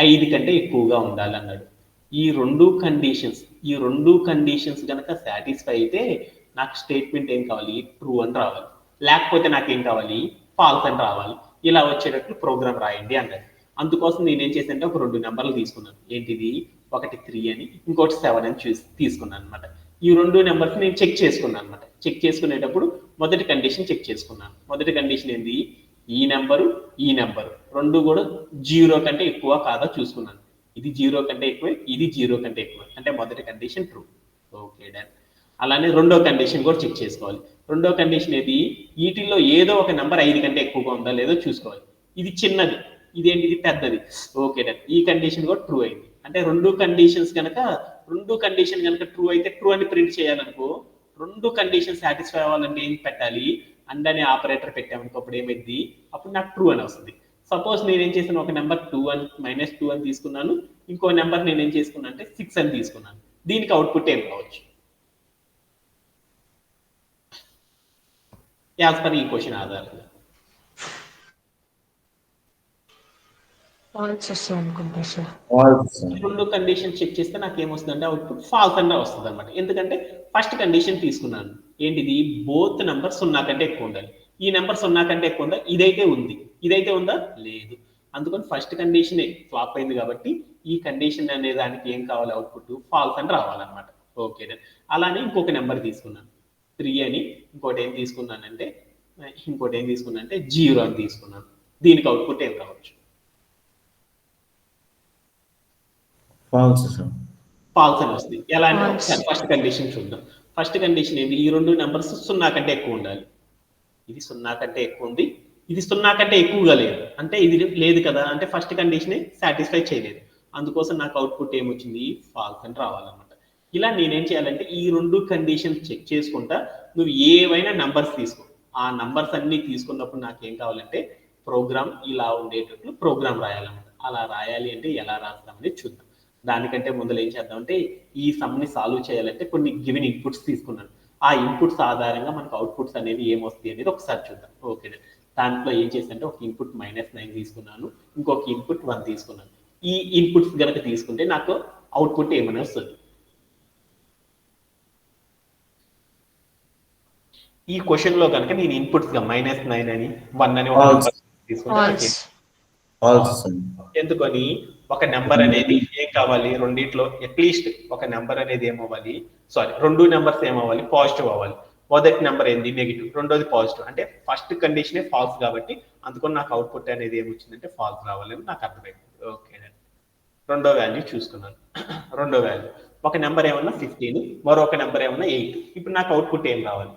A: 5 కంటే ఎక్కువగా ఉండాలన్నాడు. ఈ రెండు కండిషన్స్ కనుక సాటిస్ఫై అయితే నాకు స్టేట్మెంట్ ఏం కావాలి, ట్రూ అని రావాలి. లేకపోతే నాకేం కావాలి, ఫాల్స్ అని రావాలి. ఇలా వచ్చేటట్లు ప్రోగ్రామ్ రాయండి అన్నాడు. అందుకోసం నేనేం చేశానంటే ఒక 2 నెంబర్లు తీసుకున్నాను. ఏంటిది, ఒకటి 3 అని, ఇంకోటి 7 అని తీసుకున్నాను అనమాట. ఈ 2 నెంబర్స్ నేను చెక్ చేసుకున్నాను అనమాట. చెక్ చేసుకునేటప్పుడు మొదటి కండిషన్ చెక్ చేసుకున్నాను. మొదటి కండిషన్ ఏంది, ఈ నెంబరు రెండు కూడా 0 కంటే ఎక్కువ కాదా చూసుకున్నాను. ఇది 0 కంటే ఎక్కువే, ఇది 0 కంటే ఎక్కువ. అంటే మొదటి కండిషన్ ట్రూ. Okay done. అలానే రెండో కండిషన్ కూడా చెక్ చేసుకోవాలి. రెండో కండిషన్ ఏది, వీటిల్లో ఏదో ఒక నెంబర్ 5 కంటే ఎక్కువగా ఉందా లేదో చూసుకోవాలి. ఇది చిన్నది, ఇది పెద్దది. Okay done. ఈ కండిషన్ కూడా ట్రూ అయింది. అంటే రెండు కండిషన్ కనుక ట్రూ అయితే ట్రూ అని ప్రింట్ చేయాలనుకో, రెండు కండిషన్ సాటిస్ఫై అవ్వాలంటే ఏం పెట్టాలి, అండ్ అనే ఆపరేటర్ పెట్టామనుకో, అప్పుడు ఏమైంది, అప్పుడు నాకు ట్రూ అని వస్తుంది. సపోజ్ నేనేం చేశాను, ఒక నెంబర్ -2 అని తీసుకున్నాను. ఇంకో నెంబర్ నేనేం చేసుకున్నా అంటే 6 అని తీసుకున్నాను. దీనికి అవుట్పుట్ ఏం కావచ్చు, యాజ్ పర్ ఈ క్వశ్చన్ ఆధారంగా
B: ఫాల్స్ వస్తుంది అనుకుంటా సార్.
A: రెండు కండిషన్ చెక్ చేస్తే నాకు ఏమొస్తుందంటే అవుట్పుట్ ఫాల్స్ అన్న వస్తుంది అనమాట. ఎందుకంటే ఫస్ట్ కండిషన్ తీసుకున్నాను, ఏంటిది, బోత్ నెంబర్ 0 కంటే ఎక్కువ ఉండాలి. ఈ నెంబర్ 0 కంటే ఎక్కువ ఉందా, ఇదైతే ఉందా, లేదు. అందుకని ఫస్ట్ కండిషన్ ఫ్లాప్ అయింది కాబట్టి ఈ కండిషన్ అనే దానికి ఏం కావాలి, అవుట్పుట్ ఫాల్స్ అని రావాలన్నమాట. ఓకే. అలానే ఇంకొక నెంబర్ తీసుకున్నాను 3 అని, ఇంకోటి ఏం తీసుకున్నానంటే 0 అని తీసుకున్నాను. దీనికి అవుట్పుట్ ఏం రావచ్చు, ఫాల్స్ అని వస్తుంది. ఎలా అంటే ఒకసారి ఫస్ట్ కండిషన్ చూద్దాం. ఫస్ట్ కండిషన్ ఏంటి, ఈ రెండు నెంబర్స్ 0 కంటే ఎక్కువ ఉండాలి. ఇది 0 కంటే ఎక్కువ ఉంది, ఇది 0 కంటే ఎక్కువగా లేదు. అంటే ఇది లేదు కదా, అంటే ఫస్ట్ కండిషన్ సాటిస్ఫై చేయలేదు. అందుకోసం నాకు అవుట్పుట్ ఏమొచ్చింది, ఫాల్స్ అని రావాలన్నమాట. ఇలా నేనేం చేయాలంటే ఈ రెండు కండిషన్ చెక్ చేసుకుంటా నువ్వు ఏవైనా నంబర్స్ తీసుకో, ఆ నంబర్స్ అన్ని తీసుకున్నప్పుడు నాకేం కావాలంటే ప్రోగ్రామ్ ఇలా ఉండేటట్లు ప్రోగ్రామ్ రాయాలన్నమాట. అలా రాయాలి అంటే ఎలా రాస్తామని చూద్దాం. దానికంటే ముందు ఏం చేద్దామంటే ఈ సమ్ని సాల్వ్ చేయాలంటే కొన్ని గివెన్ ఇన్పుట్స్ తీసుకున్నాను. ఆ ఇన్పుట్స్ ఆధారంగా మనకు అవుట్పుట్స్ అనేవి ఏమొస్తాయి అనేది ఒకసారి చూద్దాం. ఓకే. దాంట్లో ఏం చేశానంటే ఒక ఇన్పుట్ -9 తీసుకున్నాను, ఇంకొక ఇన్పుట్ 1 తీసుకున్నాను. ఈ ఇన్పుట్స్ కనుక తీసుకుంటే నాకు అవుట్పుట్ ఏమని వస్తుంది. ఈ క్వశ్చన్ లో కనుక నేను ఇన్పుట్స్ గా -9 అని 1 అని ఒక తీసుకుంటే ఎందుకని ఒక నెంబర్ అనేది ఏం కావాలి, రెండిట్లో అట్లీస్ట్ ఒక నెంబర్ అనేది ఏమవ్వాలి, రెండు నెంబర్స్ ఏమవ్వాలి, పాజిటివ్ అవ్వాలి. మొదటి నెంబర్ ఏంది, నెగిటివ్, రెండోది పాజిటివ్. అంటే ఫస్ట్ కండిషనే ఫాల్స్ కాబట్టి అందుకని నాకు అవుట్పుట్ అనేది ఏమొచ్చిందంటే ఫాల్స్ రావాలని నాకు అర్థమైంది. ఓకే. రెండో వాల్యూ చూసుకున్నాను. రెండో వాల్యూ ఒక నెంబర్ ఏమన్నా 15, మరొక నెంబర్ ఏమన్నా 8. ఇప్పుడు నాకు అవుట్పుట్ ఏం రావాలి,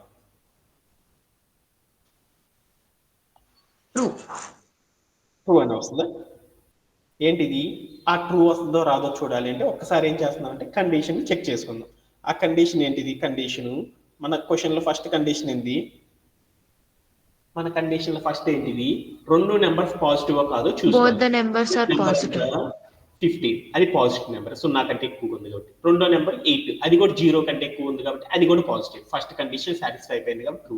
A: ట్రూ అని వస్తుందా. ఏంటిది, ఆ ట్రూ వస్తుందో రాదో చూడాలి అంటే ఒక్కసారి ఏం చేస్తున్నాం అంటే కండిషన్ చెక్ చేసుకుందాం. ఆ కండిషన్ ఏంటిది, కండిషన్ మన క్వశ్చన్ లో ఫస్ట్ కండిషన్ ఏంది, మన కండిషన్ ఫస్ట్ ఏంటిది, రెండు నెంబర్స్ పాజిటివ్ కాదో
B: Both
A: చూసుకోవాలి.
B: the numbers are positive.
A: 15 అది పాజిటివ్ నెంబర్, 0 కంటే ఎక్కువ ఉంది కాబట్టి. రెండో నెంబర్ 8 అది కూడా 0 కంటే ఎక్కువ ఉంది కాబట్టి అది కూడా పాజిటివ్. ఫస్ట్ కండిషన్ సాటిస్ఫై అయిపోయింది కాబట్టి ట్రూ.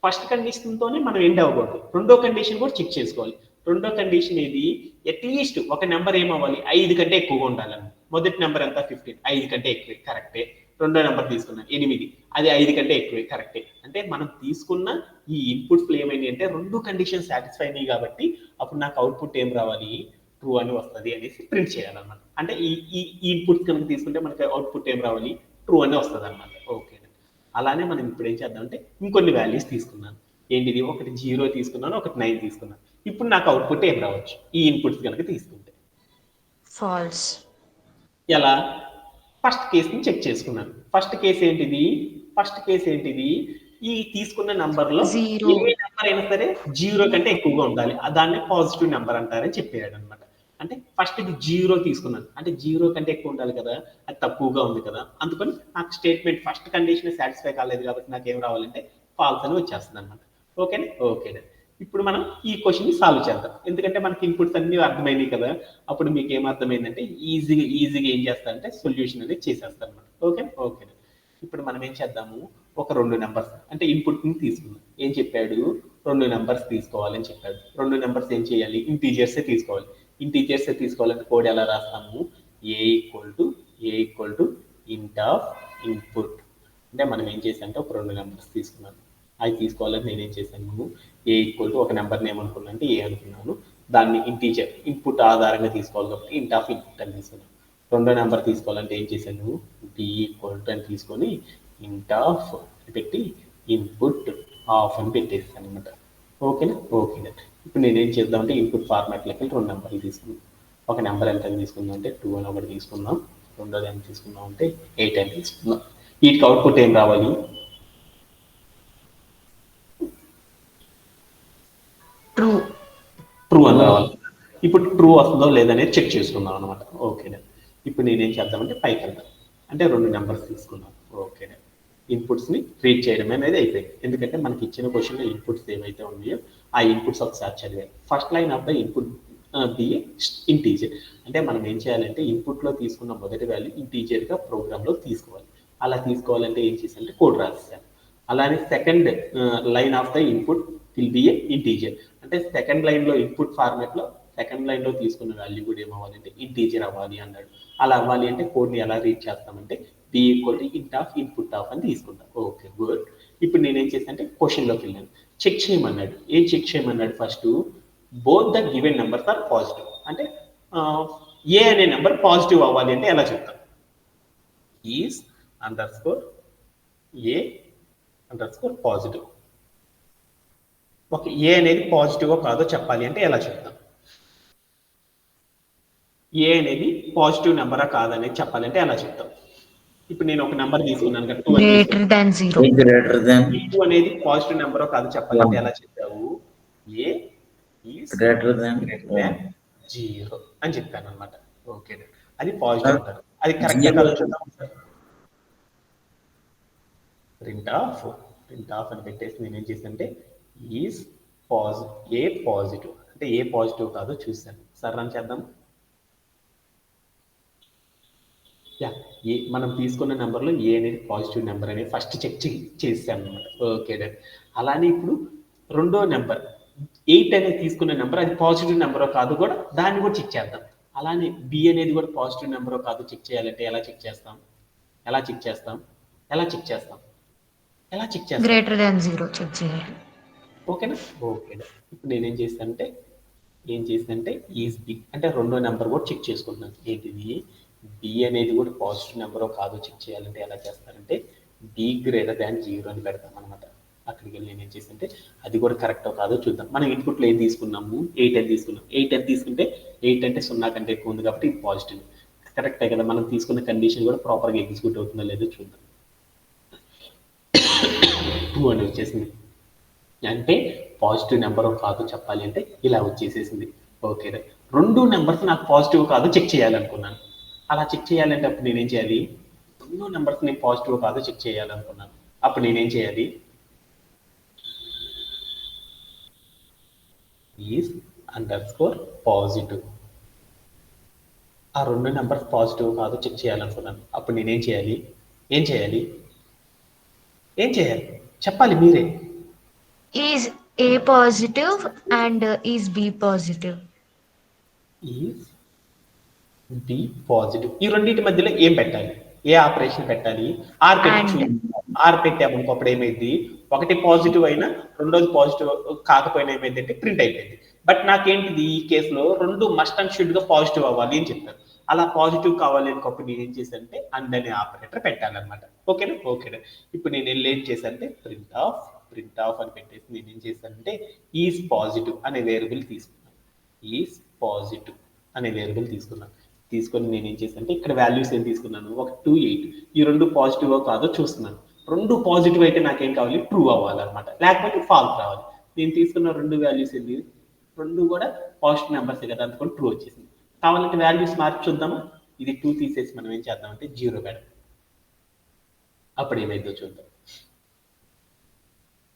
A: ఫస్ట్ కండిషన్ తోనే మనం ఎండ్ అవ్వకూడదు, రెండో కండిషన్ కూడా చెక్ చేసుకోవాలి. రెండో కండిషన్ ఏది, అట్లీస్ట్ ఒక నెంబర్ ఏమవ్వాలి, 5 కంటే ఎక్కువగా ఉండాలని. మొదటి నెంబర్ ఎంత 15, 5 కంటే ఎక్కువే, కరెక్టే. రెండో నెంబర్ తీసుకున్నాం 8, అది 5 కంటే ఎక్కువే, కరెక్టే. అంటే మనం తీసుకున్న ఈ ఇన్పుట్స్ ఏమైంది అంటే రెండు కండిషన్ సాటిస్ఫై అయినాయి కాబట్టి అప్పుడు నాకు అవుట్పుట్ ఏం రావాలి, ట్రూ అని వస్తుంది అనేసి ప్రింట్ చేయాలన్నమాట. అంటే ఈ ఇన్పుట్ కనుక తీసుకుంటే మనకి అవుట్పుట్ ఏం రావాలి, ట్రూ అని వస్తుంది అనమాట. ఓకే, అలానే మనం ఇప్పుడు ఏం చేద్దామంటే ఇంకొన్ని వాల్యూస్ తీసుకున్నాను. ఏంటిది, ఒకటి 0 తీసుకున్నాను, ఒకటి 9 తీసుకున్నాను. ఇప్పుడు నాకు అవుట్పుట్ ఏం రావచ్చు ఈ ఇన్పుట్స్ కనుక తీసుకుంటే,
B: False.
A: ఎలా, ఫస్ట్ కేసుని చెక్ చేసుకున్నాను. ఫస్ట్ కేసు ఏంటిది, ఈ తీసుకున్న నంబర్లో
B: Zero.
A: ఏ నెంబర్ అయినా సరే 0 కంటే ఎక్కువగా ఉండాలి, దాన్ని పాజిటివ్ నెంబర్ అంటారని చెప్పాడు అనమాట. అంటే ఫస్ట్ ఇది 0 తీసుకున్నాను, అంటే 0 కంటే ఎక్కువ ఉండాలి కదా, అది తక్కువగా ఉంది కదా, అందుకని నాకు స్టేట్మెంట్ ఫస్ట్ కండిషన్ సాటిస్ఫై కాలేదు కాబట్టి నాకు ఏం రావాలంటే ఫాల్స్ అని వచ్చేస్తుంది అనమాట. ఓకేనా, ఓకేనా. ఇప్పుడు మనం ఈ క్వశ్చన్ ని సాల్వ్ చేద్దాం, ఎందుకంటే మనకి ఇన్పుట్స్ అన్ని అర్థమైనాయి కదా. అప్పుడు మీకు ఏం అర్థమైందంటే ఈజీగా ఏం చేస్తారంటే సొల్యూషన్ అనేది చేసేస్తారు అనమాట. Okay, okay. ఇప్పుడు మనం ఏం చేద్దాము, ఒక రెండు నెంబర్స్ అంటే ఇన్పుట్ ని తీసుకుందాం. ఏం చెప్పాడు, రెండు నెంబర్స్ తీసుకోవాలని చెప్పాడు. రెండు నెంబర్స్ ఏం చేయాలి, ఇంటీజర్స్ తీసుకోవాలి. ఇంటీజర్స్ తీసుకోవాలంటే కోడ్ ఎలా రాస్తాము, a equal to int of input. అంటే మనం ఏం చేసామంటే ఒక రెండు నెంబర్స్ తీసుకున్నాను, అది తీసుకోవాలని నేనేం చేశాను, ఏ ఈక్వల్ టు ఒక నెంబర్ని ఏమనుకున్నాను అంటే ఏ అనుకున్నాను, దాన్ని ఇంటీజర్ ఇన్పుట్ ఆధారంగా తీసుకోవాలి కాబట్టి ఇంట్ ఆఫ్ ఇన్పుట్ అని తీసుకున్నాను. రెండో నెంబర్ తీసుకోవాలంటే ఏం చేశాను, బి ఈక్వల్ టు అని తీసుకొని ఇంట్ ఆఫ్ పెట్టి ఇన్పుట్ ఆఫ్ అని పెట్టేస్తాను అనమాట. ఓకేనా, ఓకేనా. ఇప్పుడు నేనేం చేద్దామంటే ఇన్పుట్ ఫార్మాట్లోకి రెండు నెంబర్లు తీసుకున్నాం. ఒక నెంబర్ ఎంత అని తీసుకుందాం అంటే 2 అని ఒకటి తీసుకుందాం, రెండోది ఎంత తీసుకుందాం అంటే 8 అని తీసుకుందాం. వీటికి అవుట్పుట్ ఏం రావాలి, ట్రూ అని రావాలి. ఇప్పుడు ట్రూ వస్తుందో లేదనేది చెక్ చేసుకుందాం అనమాట. ఓకేనా. ఇప్పుడు నేనేం చేద్దామంటే పైకి వెళ్దాం, అంటే రెండు నెంబర్స్ తీసుకున్నాం. ఓకేనా, ఇన్పుట్స్ ని రీడ్ చేయడం అనేది అయిపోయింది, ఎందుకంటే మనకి ఇచ్చిన క్వశ్చన్ లో ఇన్పుట్స్ ఏవైతే ఉన్నాయో ఆ ఇన్పుట్స్ ఒకసారి చదివాలి. First line of the input b integer. అంటే మనం ఏం చేయాలంటే ఇన్పుట్ లో తీసుకున్న మొదటి వాల్యూ ఇంటీజర్ గా ప్రోగ్రామ్ లో తీసుకోవాలి. అలా తీసుకోవాలంటే ఏం చేశానంటే కోడ్ రాసేసాను. అలానే second line of the input will be A integer. అంటే సెకండ్ లైన్ లో ఇన్పుట్ ఫార్మాట్ లో సెకండ్ లైన్ లో తీసుకున్న వాల్యూ కూడా ఏమవ్వాలంటే ఇంటీజర్ అవ్వాలి అన్నాడు. అలా అవ్వాలి అంటే కోడ్ ని ఎలా రీడ్ చేస్తామంటే B equal to int of input of అని తీసుకుంటాం. Okay, good. ఇప్పుడు నేనేం చేశానంటే క్వశ్చన్ లోకి వెళ్ళాను, చెక్ చేయమన్నాడు. ఏం చెక్ చేయమన్నాడు, first both the given numbers are positive. అంటే ఏ అనే నెంబర్ పాజిటివ్ అవ్వాలి అంటే ఎలా చెప్తాం, is underscore a underscore positive. Okay, a అనేది పాజిటివ్ కాదో చెప్పాలి అంటే ఎలా చెప్తాం, ఏ అనేది పాజిటివ్ నెంబరా కాదనేది చెప్పాలంటే ఎలా చెప్తాం. ఇప్పుడు నేను ఒక నెంబర్ తీసుకున్నాను కదా, 2
B: Greater than 0.
C: Greater than
A: 2 అనేది పాజిటివ్ నెంబరో కాదు చెప్పాలంటే ఎలా చెప్పావు, ఏ ఈజ్
C: greater than
A: 0 అని చెప్పాను అనమాట. ఓకే, అది పాజిటివ్ అంటారు. అది కరెక్ట్
C: Zero.
A: కాదు చూద్దాం. ప్రింట్ ఆఫ్ అని పెట్టేసి నేను ఏం చేశానంటే ఈజ్ ఏ పాజిటివ్, అంటే ఏ పాజిటివ్ కాదో చూసాను. సరే రన్ చేద్దాం. మనం తీసుకున్న నెంబర్లో ఏ అనేది పాజిటివ్ నెంబర్ అనేది ఫస్ట్ చెక్ చేసాను అనమాట. ఓకే, అలానే ఇప్పుడు రెండో నెంబర్ 8 అనేది తీసుకున్న నెంబర్ అది పాజిటివ్ నెంబరో కాదు కూడా దాన్ని కూడా చెక్ చేద్దాం. అలానే బి అనేది కూడా పాజిటివ్ నెంబరో కాదు చెక్ చేయాలంటే ఎలా చెక్ చేస్తాం,
B: Greater than 0 చెక్ చేయాలి.
A: ఓకేనా, ఓకేనా. ఇప్పుడు నేనేం చేస్తానంటే ఈజ్ బి, అంటే రెండో నెంబర్ కూడా చెక్ చేసుకుంటున్నాను. ఏంటిది, బి అనేది కూడా పాజిటివ్ నెంబరో కాదో చెక్ చేయాలంటే ఎలా చేస్తారంటే బి గ్రేటర్ దాన్ 0 అని పెడతాం అనమాట. అక్కడికి వెళ్ళి నేను ఏం చేస్తుంటే అది కూడా కరెక్టో కాదో చూద్దాం. మనం ఇన్పుట్లో ఏం తీసుకున్నాము, 8 అని తీసుకున్నాం. 8 అని తీసుకుంటే 8 అంటే 0 కంటే ఎక్కువ ఉంది కాబట్టి ఇది పాజిటివ్, కరెక్టే కదా. మనం తీసుకున్న కండిషన్ కూడా ప్రాపర్గా ఎగ్జిక్యూట్ అవుతుందో లేదో చూద్దాం. 2 అని వచ్చేసింది, అంటే పాజిటివ్ నెంబర్ కాదు చెప్పాలి అంటే ఇలా వచ్చేసేసింది. ఓకే, రెండు నెంబర్స్ నాకు పాజిటివ్ కాదు చెక్ చేయాలనుకున్నాను. అలా చెక్ చేయాలంటే అప్పుడు నేనేం చేయాలి, రెండు నెంబర్స్ నేను పాజిటివ్ కాదు చెక్ చేయాలనుకున్నాను. అప్పుడు నేనేం చేయాలి, ఈజ్ అండర్ స్కోర్ పాజిటివ్. ఆ రెండు నెంబర్స్ పాజిటివ్ కాదో చెక్ చేయాలనుకున్నాను. అప్పుడు నేనేం చేయాలి? ఏం చేయాలి? ఏం చేయాలి చెప్పాలి మీరే.
B: Is A positive and is B positive?
A: Is B positive. ఈ రెండింటి మధ్యలో ఏం పెట్టాలి? ఏ ఆపరేషన్ పెట్టాలి? ఆర్ పెట్టి
B: And
A: ఆర్ పెట్టామనుకో అప్పుడు ఏమైంది? ఒకటి పాజిటివ్ అయినా రెండోది పాజిటివ్ కాకపోయినా ఏమైందంటే ప్రింట్ అయిపోయింది. బట్ నాకేంటిది ఈ కేసులో రెండు మస్ట్ అండ్ షుడ్ గా పాజిటివ్ అవ్వాలి అని చెప్పారు. అలా పాజిటివ్ కావాలి అనుకోప్పుడు నేను ఏం చేశానంటే అండ్ అనే ఆపరేటర్ పెట్టాలన్నమాట. ఓకేనా? ఓకేనా. ఇప్పుడు నేను వెళ్ళి ఏం చేశానంటే ప్రింట్ ఆఫ్ అని పెట్టేసి నేను ఏం చేశానంటే ఈజ్ పాజిటివ్ అనే వేరియబుల్ తీసుకున్నాను. ఈజ్ పాజిటివ్ అనే వేరియబుల్ తీసుకున్నాను. తీసుకొని నేను ఏం చేశానంటే ఇక్కడ వాల్యూస్ ఏం తీసుకున్నాను? ఒక 2, 8. ఈ రెండు పాజిటివ్ కాదో చూస్తున్నాను. రెండు పాజిటివ్ అయితే నాకేం కావాలి? ట్రూ అవ్వాలన్నమాట, లేకపోతే ఫాల్స్ రావాలి. నేను తీసుకున్న రెండు వాల్యూస్ ఏంటి? రెండు కూడా పాజిటివ్ నెంబర్స్ కదా, అందుకని ట్రూ వచ్చేసింది. కావాలంటే వాల్యూస్ మార్చి చూద్దామా? ఇది 2 తీసేసి మనం ఏం చేద్దామంటే 0 పెడదాం. అప్పుడు ఏమైందో చూద్దాం.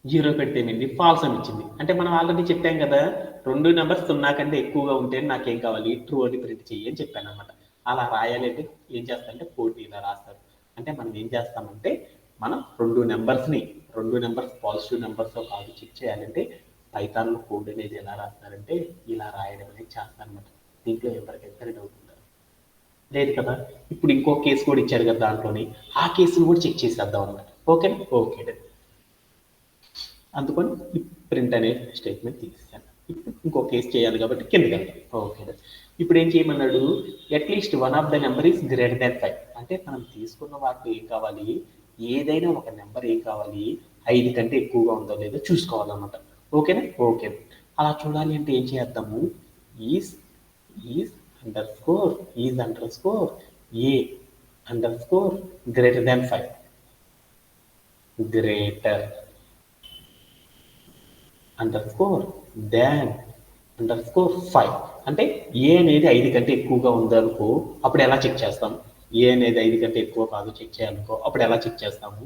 A: 0 పెడితే ఏమైంది? ఫాల్స్ అని ఇచ్చింది. అంటే మనం ఆల్రెడీ చెప్పాం కదా, రెండు నెంబర్స్ 0 కంటే ఎక్కువగా ఉంటే నాకేం కావాలి? ట్రూ అని ప్రింట్ చెయ్యి అని చెప్పాను అనమాట. అలా రాయాలి అంటే ఏం చేస్తారంటే కోడ్ ఇలా రాస్తారు. అంటే మనం ఏం చేస్తామంటే మనం రెండు నెంబర్స్ పాజిటివ్ నెంబర్స్ కాదు చెక్ చేయాలంటే పైథాన్లో కోడ్ అనేది ఎలా రాస్తారంటే ఇలా రాయడం అనేది చేస్తారనమాట. దీంట్లో ఎవరికైతే డౌట్ ఉందా? లేదు కదా. ఇప్పుడు ఇంకో కేసు కూడా ఇచ్చారు కదా దాంట్లోని, ఆ కేసును కూడా చెక్ చేసేద్దాం అనమాట. ఓకేనా? ఓకే. అందుకని ప్రింట్ అనే స్టేట్మెంట్ తీసేసాను. ఇప్పుడు ఇంకో కేసు చేయాలి కాబట్టి కిందకి వెళ్తాం. ఓకే. ఇప్పుడు ఏం చేయమన్నాడు? At least one of the number is greater than 5. అంటే మనం తీసుకున్న వాటిలో ఏం కావాలి? ఏదైనా ఒక నెంబర్ ఏం కావాలి? 5 కంటే ఎక్కువగా ఉందో లేదో చూసుకోవాలన్నమాట. ఓకేనా? ఓకే. అలా చూడాలి అంటే ఏం చేద్దాము? Is under score A under score greater than 5. Greater under score than under score 5. అంటే ఏ అనేది 5 కంటే ఎక్కువగా ఉందనుకో అప్పుడు ఎలా చెక్ చేస్తాం? ఏ అనేది 5 కంటే ఎక్కువ కాదు చెక్ చేయాలనుకో అప్పుడు ఎలా చెక్ చేస్తాము?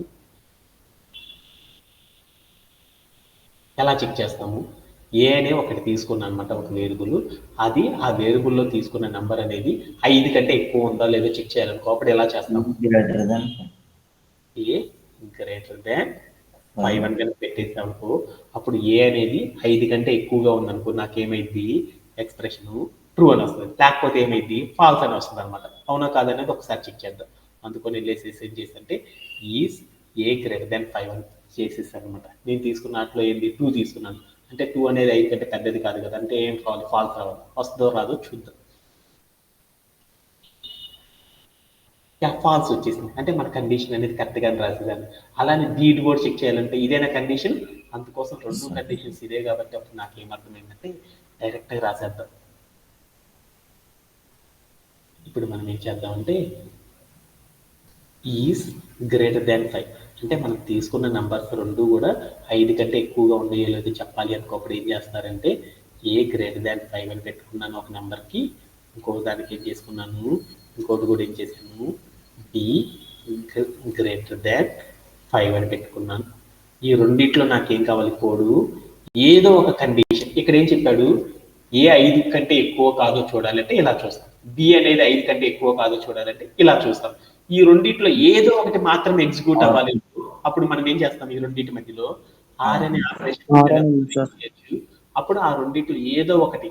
A: ఏ అనే ఒకటి తీసుకున్నా అనమాట, ఒక వేరియబుల్. అది ఆ వేరియబుల్లో తీసుకున్న నెంబర్ అనేది 5 కంటే ఎక్కువ ఉందా లేదో చెక్ చేయాలనుకో అప్పుడు ఎలా చేస్తాము? ఏ గ్రేటర్ దాన్ 5 అని కనుక పెట్టేసామనుకో అప్పుడు ఏ అనేది 5 కంటే ఎక్కువగా ఉందనుకో నాకేమైంది? ఎక్స్ప్రెషన్ ట్రూ అని వస్తుంది, లేకపోతే ఏమైంది? ఫాల్స్ అని వస్తుంది అనమాట. అవునా కాదనేది ఒకసారి చెక్ చేద్దాం. అందుకని వెళ్ళేసేసి ఏం చేసంటే ఈజ్ ఏ గ్రేటర్ దాన్ 5 అని చేసేసాను అనమాట. నేను తీసుకున్న వాటిలో ఏంది? 2 తీసుకున్నాను. అంటే 2 అనేది 5 కంటే పెద్దది కాదు కదా, అంటే ఏం రావాలి? ఫాల్స్ రావాలి. వస్తుందో రాదో చూద్దాం. ఫాల్స్ వచ్చేసింది. అంటే మన కండిషన్ అనేది కరెక్ట్గా రాసేదాన్ని. అలానే దీడ్ కూడా చెక్ చేయాలంటే ఇదేనా కండిషన్? అందుకోసం రెండు కండిషన్స్ ఇదే కాబట్టి అప్పుడు నాకు ఏమర్థమైందంటే డైరెక్ట్గా రాసేద్దాం. ఇప్పుడు మనం ఏం చేద్దామంటే ఈజ్ గ్రేటర్ దాన్ 5. అంటే మనం తీసుకున్న నంబర్స్ రెండు కూడా 5 కంటే ఎక్కువగా ఉన్నాయో లేదో చెప్పాలి అనుకోప్పుడు ఏం చేస్తారంటే ఏ గ్రేటర్ దాన్ 5 అని పెట్టుకున్నాను ఒక నెంబర్కి, ఇంకో దానికి ఏం చేసుకున్నాను, ఇంకోటి కూడా ఏం చేశాను, బి గ్రేటర్ దాన్ 5 అని పెట్టుకున్నాను. ఈ రెండిట్లో నాకేం కావాలి? కోడు ఏదో ఒక కండిషన్. ఇక్కడ ఏం చెప్పాడు? ఏ 5 కంటే ఎక్కువ కాదో చూడాలంటే ఇలా చూస్తాం, బి అనేది 5 కంటే ఎక్కువ కాదో చూడాలంటే ఇలా చూస్తాం. ఈ రెండిట్లో ఏదో ఒకటి మాత్రం ఎగ్జిక్యూట్ అవ్వాలి. అప్పుడు మనం ఏం చేస్తాం? ఈ రెండింటి మధ్యలో ఆర్ అనే ఆపరేషన్. అప్పుడు ఆ రెండిట్లో ఏదో ఒకటి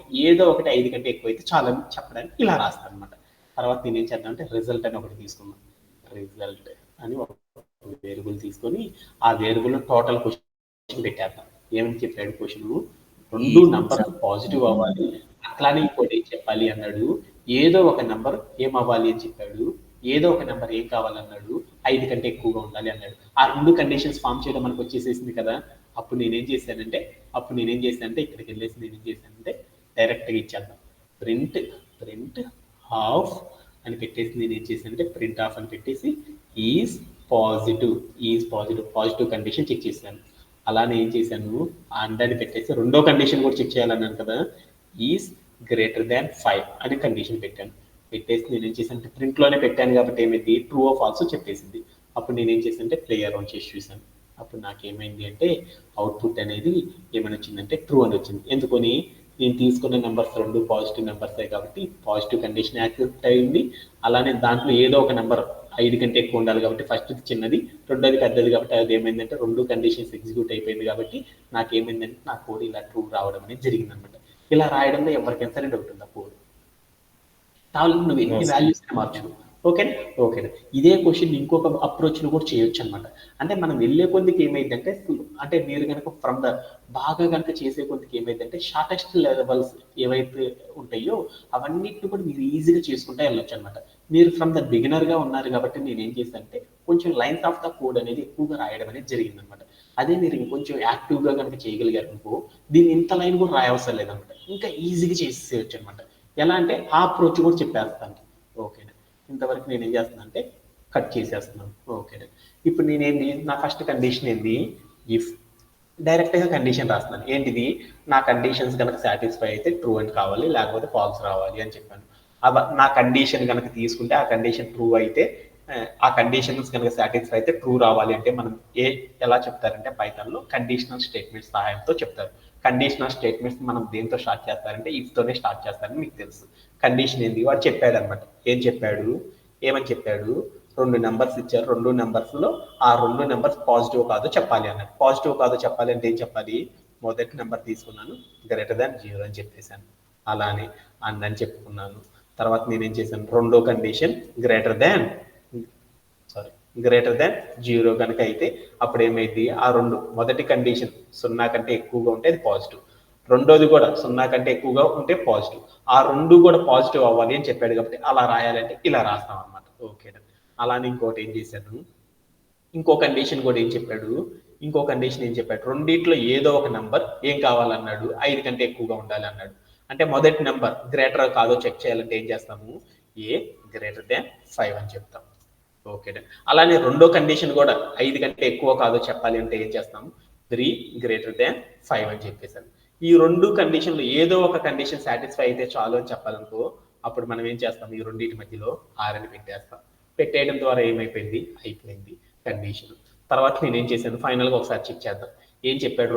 A: 5 కంటే ఎక్కువ అయితే చాలని చెప్పడానికి ఇలా రాస్తాను అనమాట. తర్వాత నేను ఏం చేద్దాం అంటే రిజల్ట్ అని ఒకటి తీసుకున్నాం. రిజల్ట్ అని ఒక వేరియబుల్ తీసుకొని ఆ వేరియబుల్ టోటల్ క్వశ్చన్ పెట్టేద్దాం. ఏమని చెప్పాడు క్వశ్చన్? రెండు నంబర్స్ పాజిటివ్ అవ్వాలి, అట్లానే ఇంకోటి ఏం చెప్పాలి అన్నాడు, ఏదో ఒక నెంబర్ ఏమవ్వాలి అని చెప్పాడు, ఏదో ఒక నెంబర్ ఏం కావాలన్నాడు, 5 కంటే ఎక్కువగా ఉండాలి అన్నాడు. ఆ రెండు కండిషన్స్ ఫామ్ చేయడం మనకు వచ్చేసేసింది కదా. అప్పుడు నేనేం చేశానంటే ఇక్కడికి వెళ్ళేసి నేనేం చేశానంటే డైరెక్ట్గా ఇచ్చేద్దాం. ప్రింట్ ఆఫ్ అని పెట్టేసి నేను ఏం చేశానంటే ప్రింట్ ఆఫ్ అని పెట్టేసి ఈజ్ పాజిటివ్ కండిషన్ చెక్ చేశాను. అలానే ఏం చేశాను? అండ్ అని పెట్టేసి రెండో కండిషన్ కూడా చెక్ చేయాలన్నాను కదా, ఈజ్ గ్రేటర్ దాన్ 5 అని కండిషన్ పెట్టాను. పెట్టేసి నేను ఏం చేశాను? ప్రింట్లోనే పెట్టాను కాబట్టి ఏమైంది? ట్రూ ఆఫ్ ఫాల్స్ చెప్పేసింది. అప్పుడు నేను ఏం చేశానంటే ప్లేయర్ ఆన్ చేసి చూశాను. అప్పుడు నాకు ఏమైంది అంటే అవుట్పుట్ అనేది ఏమని వచ్చిందంటే ట్రూ అని వచ్చింది. ఎందుకని? నేను తీసుకున్న నెంబర్స్ రెండు పాజిటివ్ నెంబర్సే కాబట్టి పాజిటివ్ కండిషన్ యాక్సెప్ట్ అయింది. అలానే దాంట్లో ఏదో ఒక నెంబర్ 5 కంటే ఎక్కువ ఉండాలి కాబట్టి ఫస్ట్ చిన్నది, రెండోది పెద్దది కాబట్టి అది ఏమైందంటే రెండు కండిషన్స్ ఎగ్జిక్యూట్ అయిపోయింది కాబట్టి నాకేమైందంటే నా కోడ్ ఇలా ట్రూ రావడం అనేది జరిగింది అనమాట. ఇలా రాయడంలో ఎవరికైనా సరే డౌట్ ఉందా కోడ్? కావాలంటే నువ్వు ఎన్ని వాల్యూస్ మార్చు. ఓకేనా? ఓకేనా? ఇదే క్వశ్చన్ ఇంకొక అప్రోచ్లో కూడా చేయొచ్చు అనమాట. అంటే మనం వెళ్ళే కొద్దికి ఏమైందంటే అంటే మీరు కనుక ఫ్రమ్ ద బాగా కనుక చేసే కొద్దికి ఏమైందంటే షార్టెస్ట్ లెవెల్స్ ఏవైతే ఉంటాయో అవన్నిటిని కూడా మీరు ఈజీగా చేసుకుంటూ వెళ్ళొచ్చు అనమాట. మీరు ఫ్రమ్ ద బిగినర్గా ఉన్నారు కాబట్టి నేను ఏం చేశానంటే కొంచెం లైన్స్ ఆఫ్ ద కోడ్ అనేది ఎక్కువగా రాయడం అనేది జరిగిందనమాట. అదే మీరు ఇంకొంచెం యాక్టివ్గా కనుక చేయగలిగారు అనుకో దీన్ని ఇంత లైన్ కూడా రాయవసరం లేదనమాట. ఇంకా ఈజీగా చేసేయచ్చు అనమాట. ఎలా అంటే ఆ అప్రోచ్ కూడా చెప్పేస్తాను. ఓకేనా? ఇంతవరకు నేను ఏం చేస్తున్నా అంటే కట్ చేసేస్తున్నాను. ఓకేనా? ఇప్పుడు నేనేంది నా ఫస్ట్ కండిషన్ ఏంది, ఇఫ్ డైరెక్ట్గా కండిషన్ రాస్తున్నాను. ఏంటిది, నా కండిషన్స్ కనుక సాటిస్ఫై అయితే ట్రూ అని కావాలి, లేకపోతే ఫాల్స్ రావాలి అని చెప్పాను. నా కండిషన్ కనుక తీసుకుంటే ఆ కండిషన్ ట్రూ అయితే ఆ కండిషన్స్ కనుక సాటిస్ఫై అయితే ట్రూ రావాలి అంటే మనం ఎలా చెప్తారంటే పైథాన్లో కండిషనల్ స్టేట్మెంట్స్ సహాయంతో చెప్తారు. కండిషనల్ స్టేట్మెంట్స్ మనం దేంతో స్టార్ట్ చేస్తారంటే ఇఫ్తోనే స్టార్ట్ చేస్తారని మీకు తెలుసు. కండిషన్ ఏంది, వాడు చెప్పాడు అనమాట. ఏమని చెప్పాడు, 2 నెంబర్స్ ఇచ్చారు, 2 నెంబర్స్లో ఆ 2 నెంబర్స్ పాజిటివ్ కాదో చెప్పాలి అన్నాడు. పాజిటివ్ కాదో చెప్పాలి అంటే ఏం చెప్పాలి, మొదటి నెంబర్ తీసుకున్నాను >0 అని చెప్పేశాను. అలానే అని చెప్పుకున్నాను. తర్వాత నేనేం చేశాను, రెండో కండిషన్ గ్రేటర్ దాన్ 0 కనుక అయితే అప్పుడు ఏమైంది, ఆ రెండు మొదటి కండిషన్ 0 కంటే ఎక్కువగా ఉంటే అది పాజిటివ్, రెండోది కూడా 0 కంటే ఎక్కువగా ఉంటే పాజిటివ్, ఆ రెండు కూడా పాజిటివ్ అవ్వాలి అని చెప్పాడు కాబట్టి అలా రాయాలంటే ఇలా రాస్తాం అనమాట. ఓకే. అలానే ఇంకోటి ఏం చేశాను, ఇంకో కండిషన్ కూడా ఏం చెప్పాడు, రెండిట్లో ఏదో ఒక నెంబర్ ఏం కావాలన్నాడు, 5 కంటే ఎక్కువగా ఉండాలి అన్నాడు. అంటే మొదటి నెంబర్ గ్రేటర్ కాదో చెక్ చేయాలంటే ఏం చేస్తాము, A>5 అని చెప్తాం. ఓకే. అలానే రెండో కండిషన్ కూడా 5 కంటే ఎక్కువ కాదో చెప్పాలి అంటే ఏం చేస్తాము, 3>5 అని చెప్పేసాను. ఈ రెండు కండిషన్లు ఏదో ఒక కండిషన్ సాటిస్ఫై అయితే చాలు అని చెప్పాలనుకో అప్పుడు మనం ఏం చేస్తాం, ఈ రెండింటి మధ్యలో R అని పెట్టేస్తాం. పెట్టేయడం ద్వారా అయిపోయింది కండిషన్. తర్వాత నేను ఏం చేశాను, ఫైనల్గా ఒకసారి చెక్ చేద్దాం. ఏం చెప్పాడు,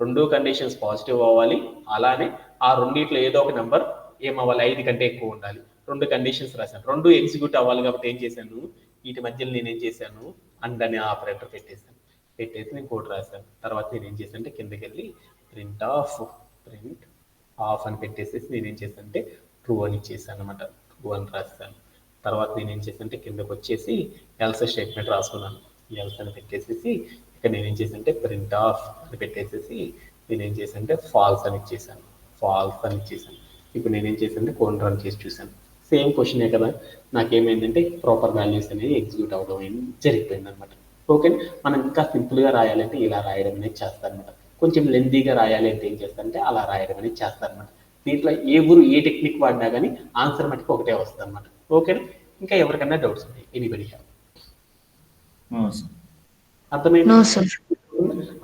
A: రెండు కండిషన్స్ పాజిటివ్ అవ్వాలి, అలానే ఆ రెండిట్లో ఏదో ఒక నెంబర్ ఏమవ్వాలి, 5 కంటే ఎక్కువ ఉండాలి. రెండు కండిషన్స్ రాశాను, రెండు ఎగ్జిక్యూట్ అవ్వాలి కాబట్టి ఏం చేశాను, వీటి మధ్యలో నేను ఏం చేశాను, అండ్ అనే ఆపరేటర్ పెట్టేసి నేను కోడ్ రాశాను. తర్వాత నేను ఏం చేశాను అంటే కిందకి వెళ్ళి ప్రింట్ ఆఫ్ అని పెట్టేసేసి నేను ఏం చేశాను అంటే ట్రూ అని ఇచ్చేసాను అనమాట. ట్రూ అని రాస్తాను. తర్వాత నేను ఏం చేశాను అంటే కిందకు వచ్చేసి ఎల్స్ స్టేట్మెంట్ రాసుకున్నాను. ఎల్స్ అని పెట్టేసేసి ఇక్కడ నేను ఏం చేశాను అంటే ప్రింట్ ఆఫ్ అని పెట్టేసేసి నేను ఏం చేశాను అంటే ఫాల్స్ అని ఇచ్చేసాను. ఇప్పుడు నేను ఏం చేశాను అంటే కోడ్ రన్ చేసి చూశాను. సేమ్ క్వశ్చనే కదా, నాకేమైందంటే ప్రాపర్ వాల్యూస్ అనేది ఎగ్జిక్యూట్ అవ్వడం జరిగిపోయింది అనమాట. ఓకే. మనం ఇంకా సింపుల్గా రాయాలంటే ఇలా రాయడం అనేది చేస్తారనమాట. కొంచెం లెంతీగా రాయాలి అంటే ఏం చేస్తారంటే అలా రాయడం అనేది చేస్తారనమాట. దీంట్లో ఏ టెక్నిక్ వాడినా కానీ ఆన్సర్ మటుకు ఒకటే వస్తుంది అనమాట. ఓకేనా? ఇంకా ఎవరికన్నా డౌట్స్ ఉన్నాయి, ఎనీబడి హ్యావ్? అర్థమైంది?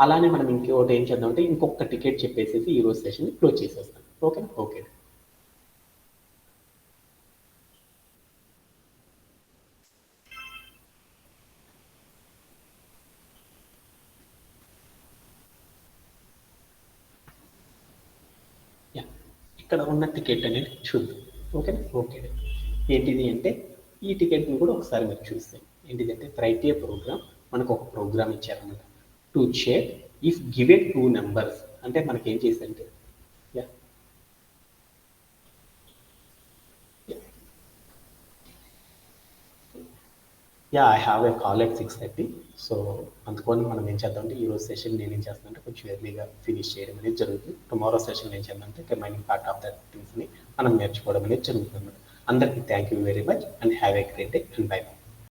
A: అలానే మనం ఇంకోటి ఏం చేద్దాం అంటే ఇంకొక టికెట్ చెప్పేసి ఈ రోజు సెషన్ క్లోజ్ చేసేస్తాం. ఓకేనా? ఓకే. ఇక్కడ ఉన్న టికెట్ అనేది చూద్దాం. ఓకేనా? ఓకే. ఏంటిది అంటే ఈ టికెట్ని కూడా ఒకసారి మీరు చూస్తే ఏంటిదంటే రైట్ ఏ ప్రోగ్రామ్, మనకు ఒక ప్రోగ్రామ్ ఇచ్చారన్నమాట. To check if given 2 numbers అంటే మనకి ఏం చేసిందంటే I have a call at 6:30. So అందుకని మనం ఏం చేద్దామంటే ఈరోజు సెషన్ నేను ఏం చేస్తానంటే కొంచెం ఎర్లీగా ఫినిష్ చేయడం అనేది జరుగుతుంది. టుమారో సెషన్ ఏం చేద్దామంటే రిమైనింగ్ పార్ట్ ఆఫ్ దట్ థింగ్స్ని మనం నేర్చుకోవడం అనేది జరుగుతుంది. అందరికీ thank you very much and have a great day and by.